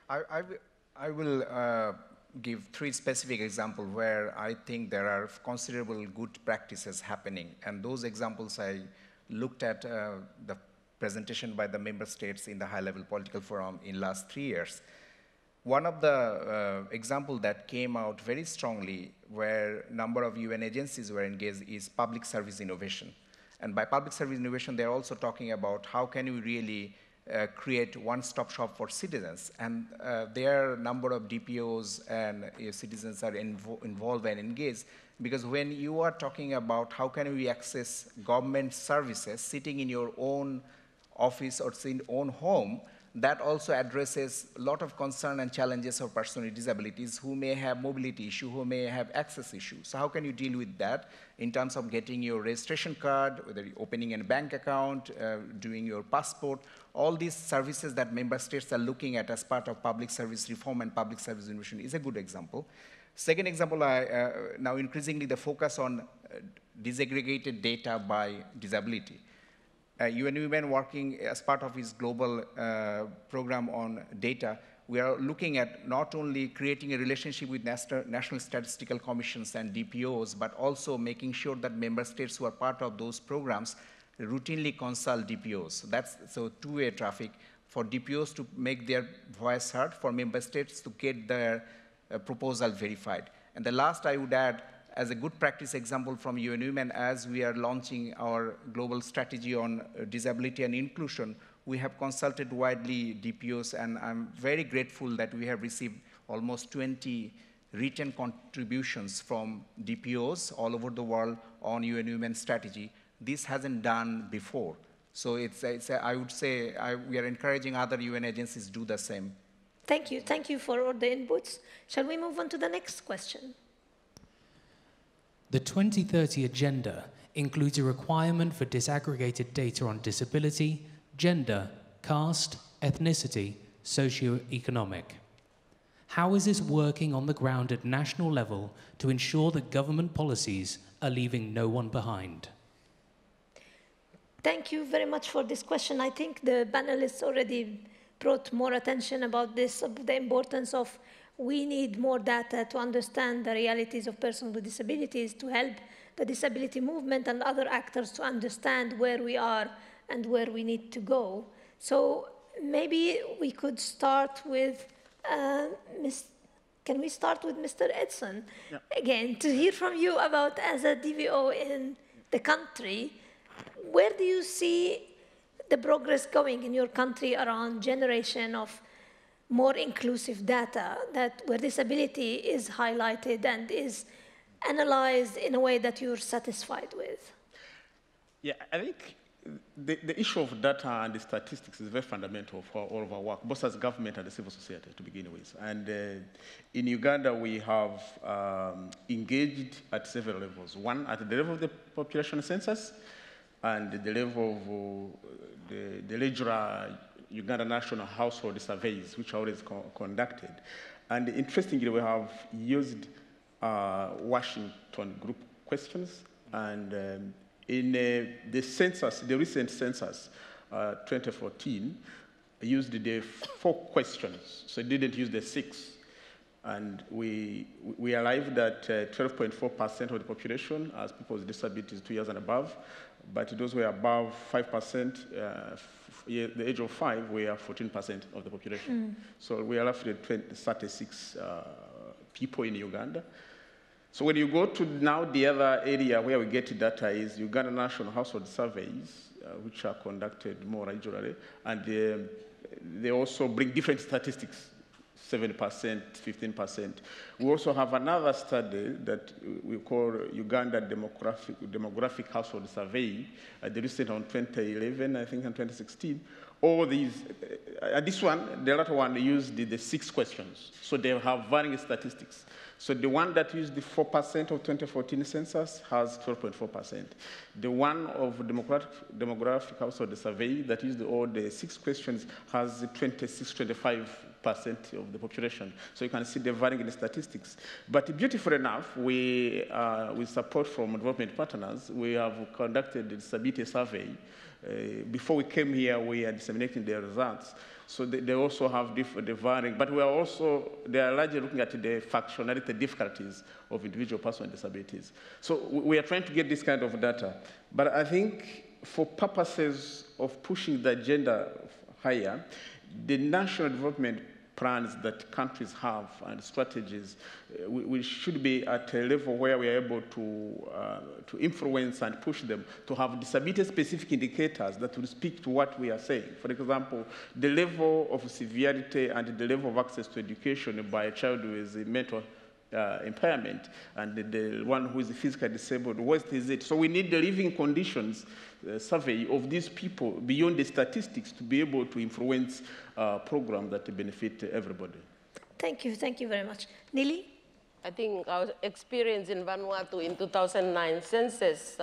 I will give 3 specific examples where I think there are considerable good practices happening. And those examples I looked at the presentation by the member states in the high-level political forum in last 3 years. One of the examples that came out very strongly where a number of UN agencies were engaged is public service innovation. And by public service innovation, they're also talking about how can we really create one-stop shop for citizens. And there are a number of DPOs and citizens are involved and engaged, because when you are talking about how can we access government services sitting in your own office or in own home, that also addresses a lot of concern and challenges of persons with disabilities who may have mobility issues, who may have access issues. So how can you deal with that in terms of getting your registration card, whether you're opening a bank account, doing your passport, all these services that member states are looking at as part of public service reform and public service innovation is a good example. Second example, now increasingly the focus on disaggregated data by disability. UN Women working as part of its global program on data, we are looking at not only creating a relationship with national statistical commissions and DPOs, but also making sure that member states who are part of those programs routinely consult DPOs. That's so two-way traffic for DPOs to make their voice heard, for member states to get their proposal verified. And the last I would add, as a good practice example from UN Women, as we are launching our global strategy on disability and inclusion, we have consulted widely DPOs, and I'm very grateful that we have received almost 20 written contributions from DPOs all over the world on UN Women strategy. This hasn't done before. So I would say we are encouraging other UN agencies to do the same. Thank you. Thank you for all the inputs. Shall we move on to the next question? The 2030 Agenda includes a requirement for disaggregated data on disability, gender, caste, ethnicity, socio-economic. How is this working on the ground at national level to ensure that government policies are leaving no one behind? Thank you very much for this question. I think the panelists already brought more attention about this, the importance of we need more data to understand the realities of persons with disabilities, to help the disability movement and other actors to understand where we are and where we need to go. So maybe we could start with, can we start with Mr. Edson? Yeah. Again, to hear from you about, as a DVO in the country, where do you see the progress going in your country around generation of more inclusive data, that where disability is highlighted and is analyzed in a way that you're satisfied with? Yeah, I think the issue of data and the statistics is very fundamental for all of our work, both as government and the civil society to begin with. And in Uganda, we have engaged at several levels. One, at the level of the population census, and the level of the regular Uganda National Household Surveys, which are always conducted. And interestingly, we have used Washington group questions. And in the census, the recent census, 2014, used the 4 questions, so it didn't use the 6. And we arrived at 12.4% of the population as people with disabilities 2 years and above. but those who are above 5%, the age of 5, we are 14% of the population. So we are roughly 36 people in Uganda. So when you go to now the other area where we get data is Uganda National Household Surveys, which are conducted more regularly, and they also bring different statistics, 7%, 15%. We also have another study that we call Uganda Demographic Household Survey, the recent on 2011, I think, and 2016. All these, this one, the latter one used the 6 questions, so they have varying statistics. So the one that used the 4% of 2014 census has 12.4%. The one of demographic household survey that used all the 6 questions has 25% of the population. So you can see the varying statistics. But beautiful enough, with support from development partners, we have conducted the disability survey. Before we came here, we are disseminating the results. So they also have the varying, but they are largely looking at the functionality difficulties of individual persons with disabilities. So we are trying to get this kind of data. But I think for purposes of pushing the agenda higher, the national development plans that countries have and strategies, we should be at a level where we are able to influence and push them to have disability-specific indicators that will speak to what we are saying. For example, the level of severity and the level of access to education by a child with a mental impairment and the one who is physically disabled, what is it? So we need the living conditions survey of these people beyond the statistics to be able to influence programs that benefit everybody. Thank you very much. Nelly? I think our experience in Vanuatu in 2009 census,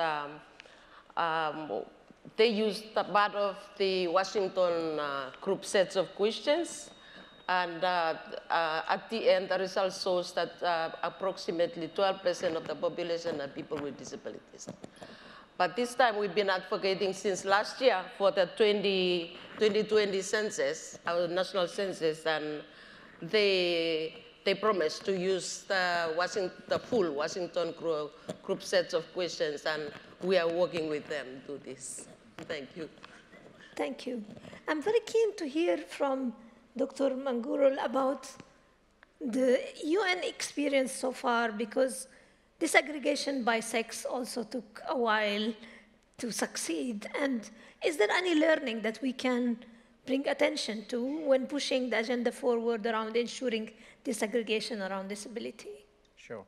they used part of the Washington group sets of questions. And at the end, the result shows that approximately 12% of the population are people with disabilities. But this time, we've been advocating since last year for the 2020 census, our national census, and they promised to use the full Washington group sets of questions, and we are working with them to do this. Thank you. Thank you. I'm very keen to hear from Dr. Monjurul about the UN experience so far, because disaggregation by sex also took a while to succeed. And is there any learning that we can bring attention to when pushing the agenda forward around ensuring disaggregation around disability? Sure.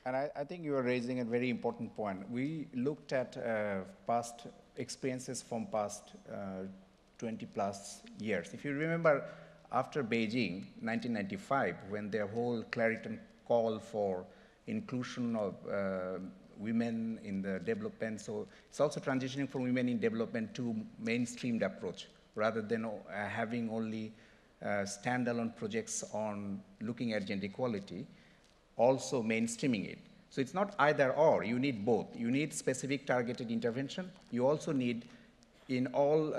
And I think you are raising a very important point. We looked at past experiences from past 20 plus years. If you remember, after Beijing, 1995, when the whole Clarion call for inclusion of women in the development, so it's also transitioning from women in development to mainstreamed approach, rather than having only standalone projects on looking at gender equality, also mainstreaming it. So it's not either or, you need both. You need specific targeted intervention. You also need, in all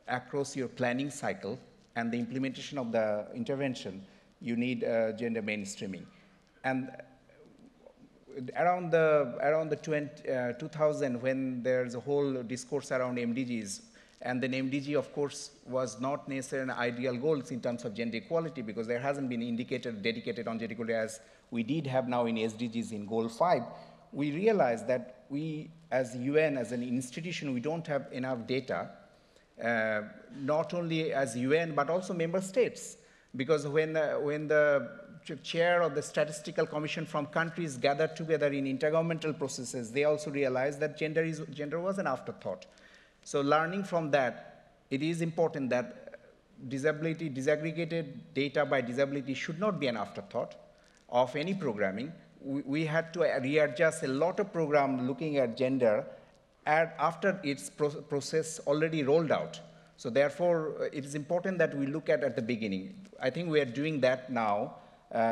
across your planning cycle, and the implementation of the intervention, you need gender mainstreaming. And around the 2000, when there's a whole discourse around MDGs, and then MDG, of course, was not necessarily an ideal goals in terms of gender equality, because there hasn't been an indicator dedicated on gender equality as we did have now in SDGs in Goal 5. We realized that we, as UN, as an institution, we don't have enough data, not only as UN, but also member states. Because when the chair of the statistical commission from countries gathered together in intergovernmental processes, they also realized that gender was an afterthought. So learning from that, it is important that disability, disaggregated data by disability should not be an afterthought of any programming. We had to readjust a lot of program looking at gender after its process already rolled out. So therefore, it is important that we look at the beginning. I think we are doing that now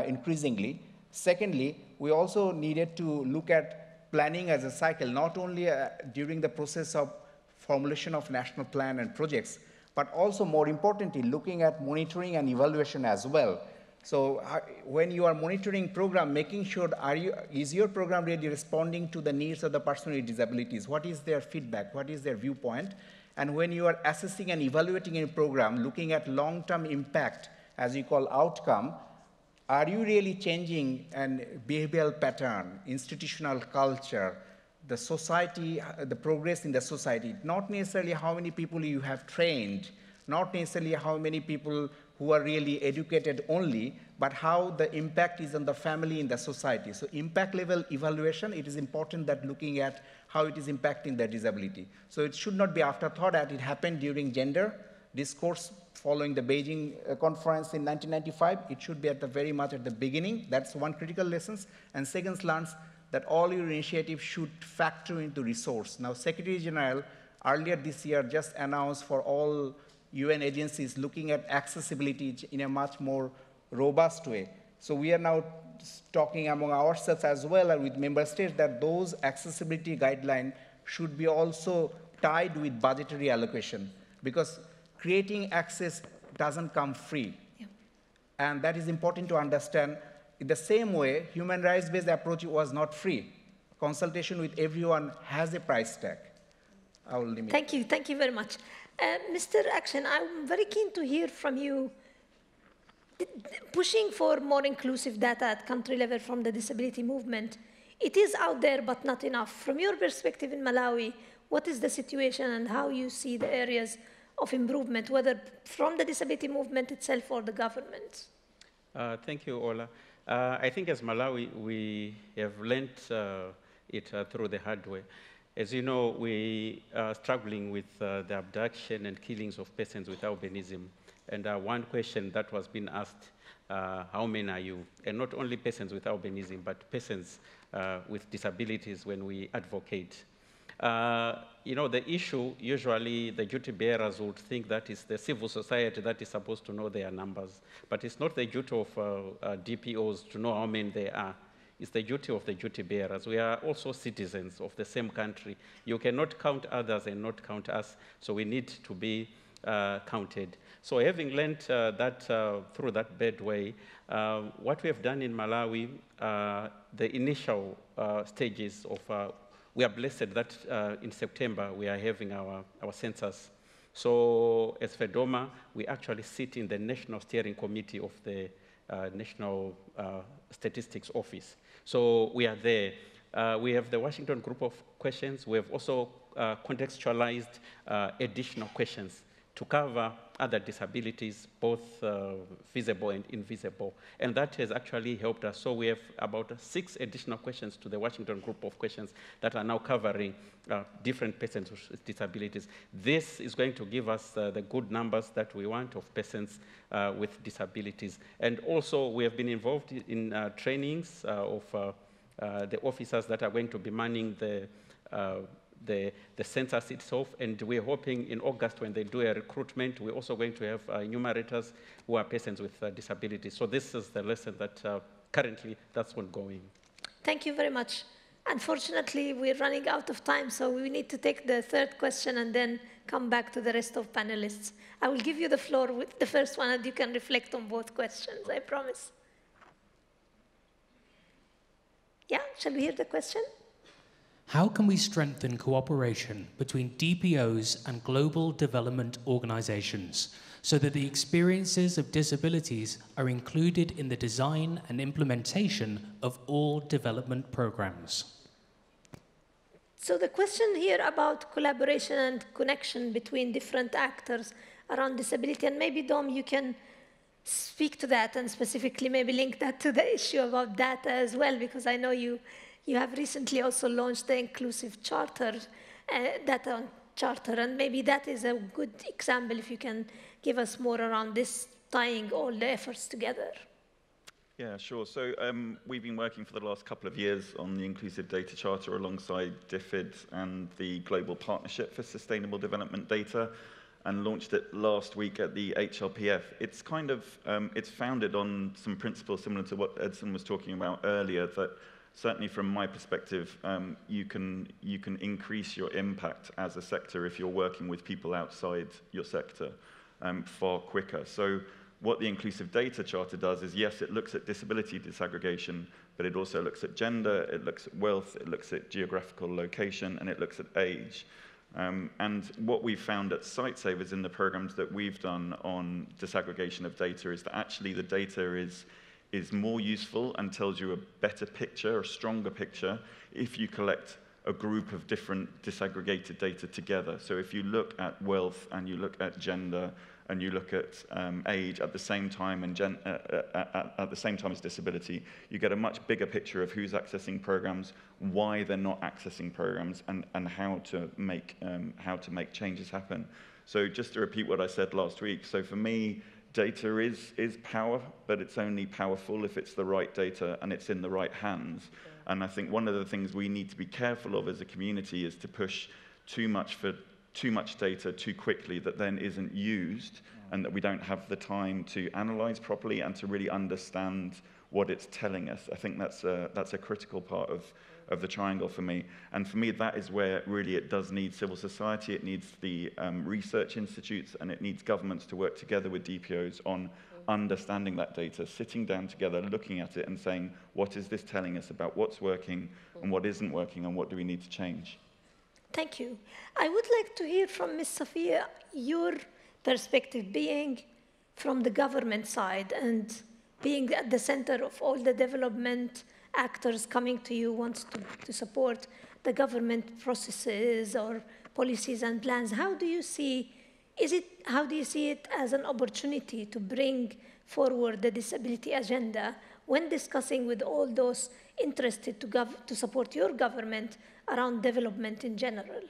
increasingly. Secondly, we also needed to look at planning as a cycle, not only during the process of formulation of national plan and projects, but also more importantly, looking at monitoring and evaluation as well. So when you are monitoring program, making sure is your program really responding to the needs of the person with disabilities? What is their feedback? What is their viewpoint? And when you are assessing and evaluating a program, looking at long-term impact, as you call outcome, are you really changing a behavioral pattern, institutional culture, the society, the progress in the society? Not necessarily how many people you have trained, not necessarily how many people who are really educated only, but how the impact is on the family in the society. So impact level evaluation, it is important that looking at how it is impacting the disability. So it should not be afterthought that it happened during gender discourse following the Beijing conference in 1995. It should be at the very much at the beginning. That's one critical lesson. And second, learns that all your initiatives should factor into resource. Now, Secretary General earlier this year just announced for all UN agencies looking at accessibility in a much more robust way. So we are now talking among ourselves as well and with member states that those accessibility guidelines should be also tied with budgetary allocation, because creating access doesn't come free. Yeah. And that is important to understand. In the same way, human rights-based approach was not free. Consultation with everyone has a price tag. I will limit. Thank you very much. Mr. Action, I'm very keen to hear from you. Pushing for more inclusive data at country level from the disability movement, it is out there, but not enough. From your perspective in Malawi, what is the situation and how you see the areas of improvement, whether from the disability movement itself or the government? Thank you, Ola. I think as Malawi, we have learned it through the hard way. As you know, we are struggling with the abduction and killings of persons with albinism. And one question that was being asked, how many are you? And not only persons with albinism, but persons with disabilities when we advocate. You know, the issue, usually the duty bearers would think that it's the civil society that is supposed to know their numbers. But it's not the duty of DPOs to know how many there are. It's the duty of the duty bearers. We are also citizens of the same country. You cannot count others and not count us, so we need to be counted. So having learned that through that bad way, what we have done in Malawi, the initial stages of, we are blessed that in September we are having our census. So as FEDOMA, we actually sit in the National Steering Committee of the National Statistics Office. So we are there. We have the Washington Group of Questions. We have also contextualized additional questions to cover other disabilities, both visible and invisible. And that has actually helped us. So we have about 6 additional questions to the Washington Group of Questions that are now covering different persons with disabilities. This is going to give us the good numbers that we want of persons with disabilities. And also, we have been involved in trainings of the officers that are going to be manning the census itself, and we're hoping in August when they do a recruitment, we're also going to have enumerators who are persons with disabilities. So this is the lesson that currently that's ongoing. Thank you very much. Unfortunately, we're running out of time, so we need to take the third question and then come back to the rest of panelists. I will give you the floor with the first one, and you can reflect on both questions, I promise. Yeah, shall we hear the question? How can we strengthen cooperation between DPOs and global development organizations so that the experiences of disabilities are included in the design and implementation of all development programs? So the question here about collaboration and connection between different actors around disability, and maybe Dom, you can speak to that and specifically maybe link that to the issue about data as well, because I know you have recently also launched the inclusive charter, data charter, and maybe that is a good example if you can give us more around this, tying all the efforts together. Yeah, sure. So we've been working for the last couple of years on the Inclusive Data Charter alongside DFID and the Global Partnership for Sustainable Development Data, and launched it last week at the HLPF. It's kind of, it's founded on some principles similar to what Edson was talking about earlier, that certainly from my perspective, you can increase your impact as a sector if you're working with people outside your sector far quicker. So what the Inclusive Data Charter does is, yes, it looks at disability disaggregation, but it also looks at gender, it looks at wealth, it looks at geographical location, and it looks at age. And what we've found at SiteSavers in the programs that we've done on disaggregation of data is that actually the data is more useful and tells you a better picture, a stronger picture, if you collect a group of different disaggregated data together. So if you look at wealth and you look at gender and you look at age at the same time and at the same time as disability, you get a much bigger picture of who's accessing programs, why they're not accessing programs, and how to make changes happen. So just to repeat what I said last week, so for me, data is power, but it's only powerful if it's the right data and it's in the right hands. And I think one of the things we need to be careful of as a community is to push too much data too quickly that then isn't used, and that we don't have the time to analyze properly and to really understand what it's telling us. I think that's a critical part of the triangle for me. And for me, that is where really it does need civil society, it needs the research institutes, and it needs governments to work together with DPOs on understanding that data, sitting down together, looking at it and saying, what is this telling us about what's working and what isn't working and what do we need to change? Thank you. I would like to hear from Ms. Safia, your perspective being from the government side and being at the center of all the development actors coming to you wants to support the government processes or policies and plans. How do you see it as an opportunity to bring forward the disability agenda when discussing with all those interested to support your government around development in general?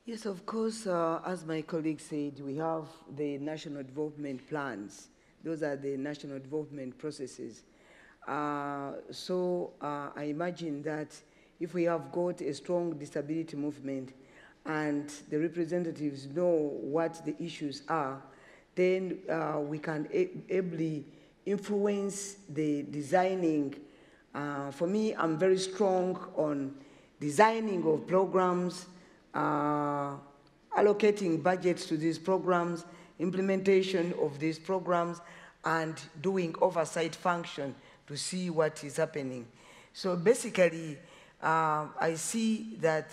Yes, of course, as my colleague said, we have the national development plans. Those are the national development processes. So I imagine that if we have got a strong disability movement and the representatives know what the issues are, then we can ably influence the designing. For me, I'm very strong on designing of programs, allocating budgets to these programs, implementation of these programs, and doing oversight function to see what is happening. So basically, I see that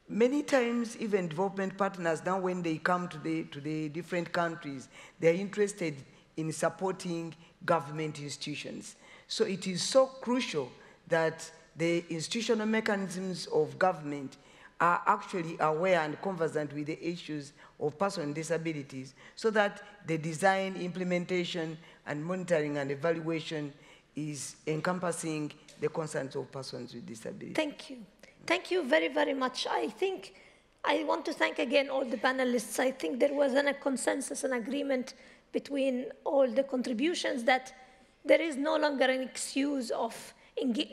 many times, even development partners, now when they come to the different countries, they're interested in supporting government institutions. So it is so crucial that the institutional mechanisms of government are actually aware and conversant with the issues of persons with disabilities, so that the design, implementation, and monitoring and evaluation is encompassing the concerns of persons with disabilities. Thank you. Thank you very, very much. I want to thank again all the panelists. I think there was a consensus and agreement between all the contributions that there is no longer an excuse of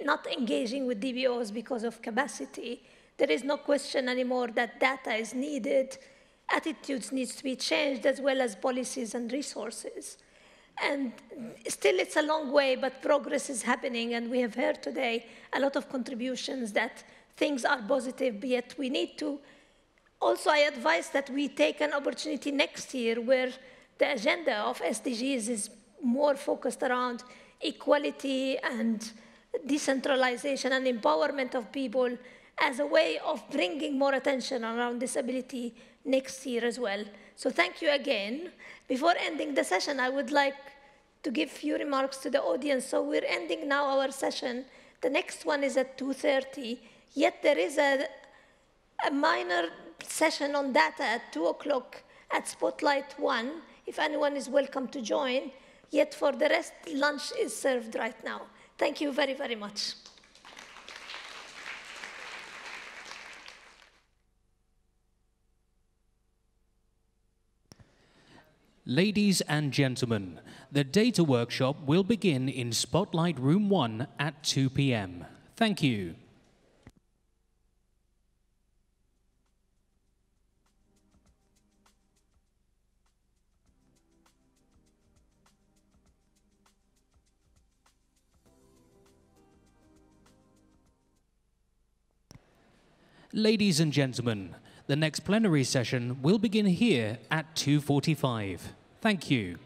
not engaging with DBOs because of capacity. There is no question anymore that data is needed, attitudes needs to be changed, as well as policies and resources. And still it's a long way, but progress is happening, and we have heard today a lot of contributions that things are positive, yet we need to. Also, I advise that we take an opportunity next year where the agenda of SDGs is more focused around equality and decentralization and empowerment of people as a way of bringing more attention around disability next year as well. So thank you again. Before ending the session, I would like to give a few remarks to the audience. So we're ending now our session. The next one is at 2:30, yet there is a minor session on data at 2 o'clock at Spotlight 1, if anyone is welcome to join. Yet for the rest, lunch is served right now. Thank you very, very much. Ladies and gentlemen, the data workshop will begin in Spotlight Room 1 at 2 p.m. Thank you. Ladies and gentlemen, the next plenary session will begin here at 2:45. Thank you.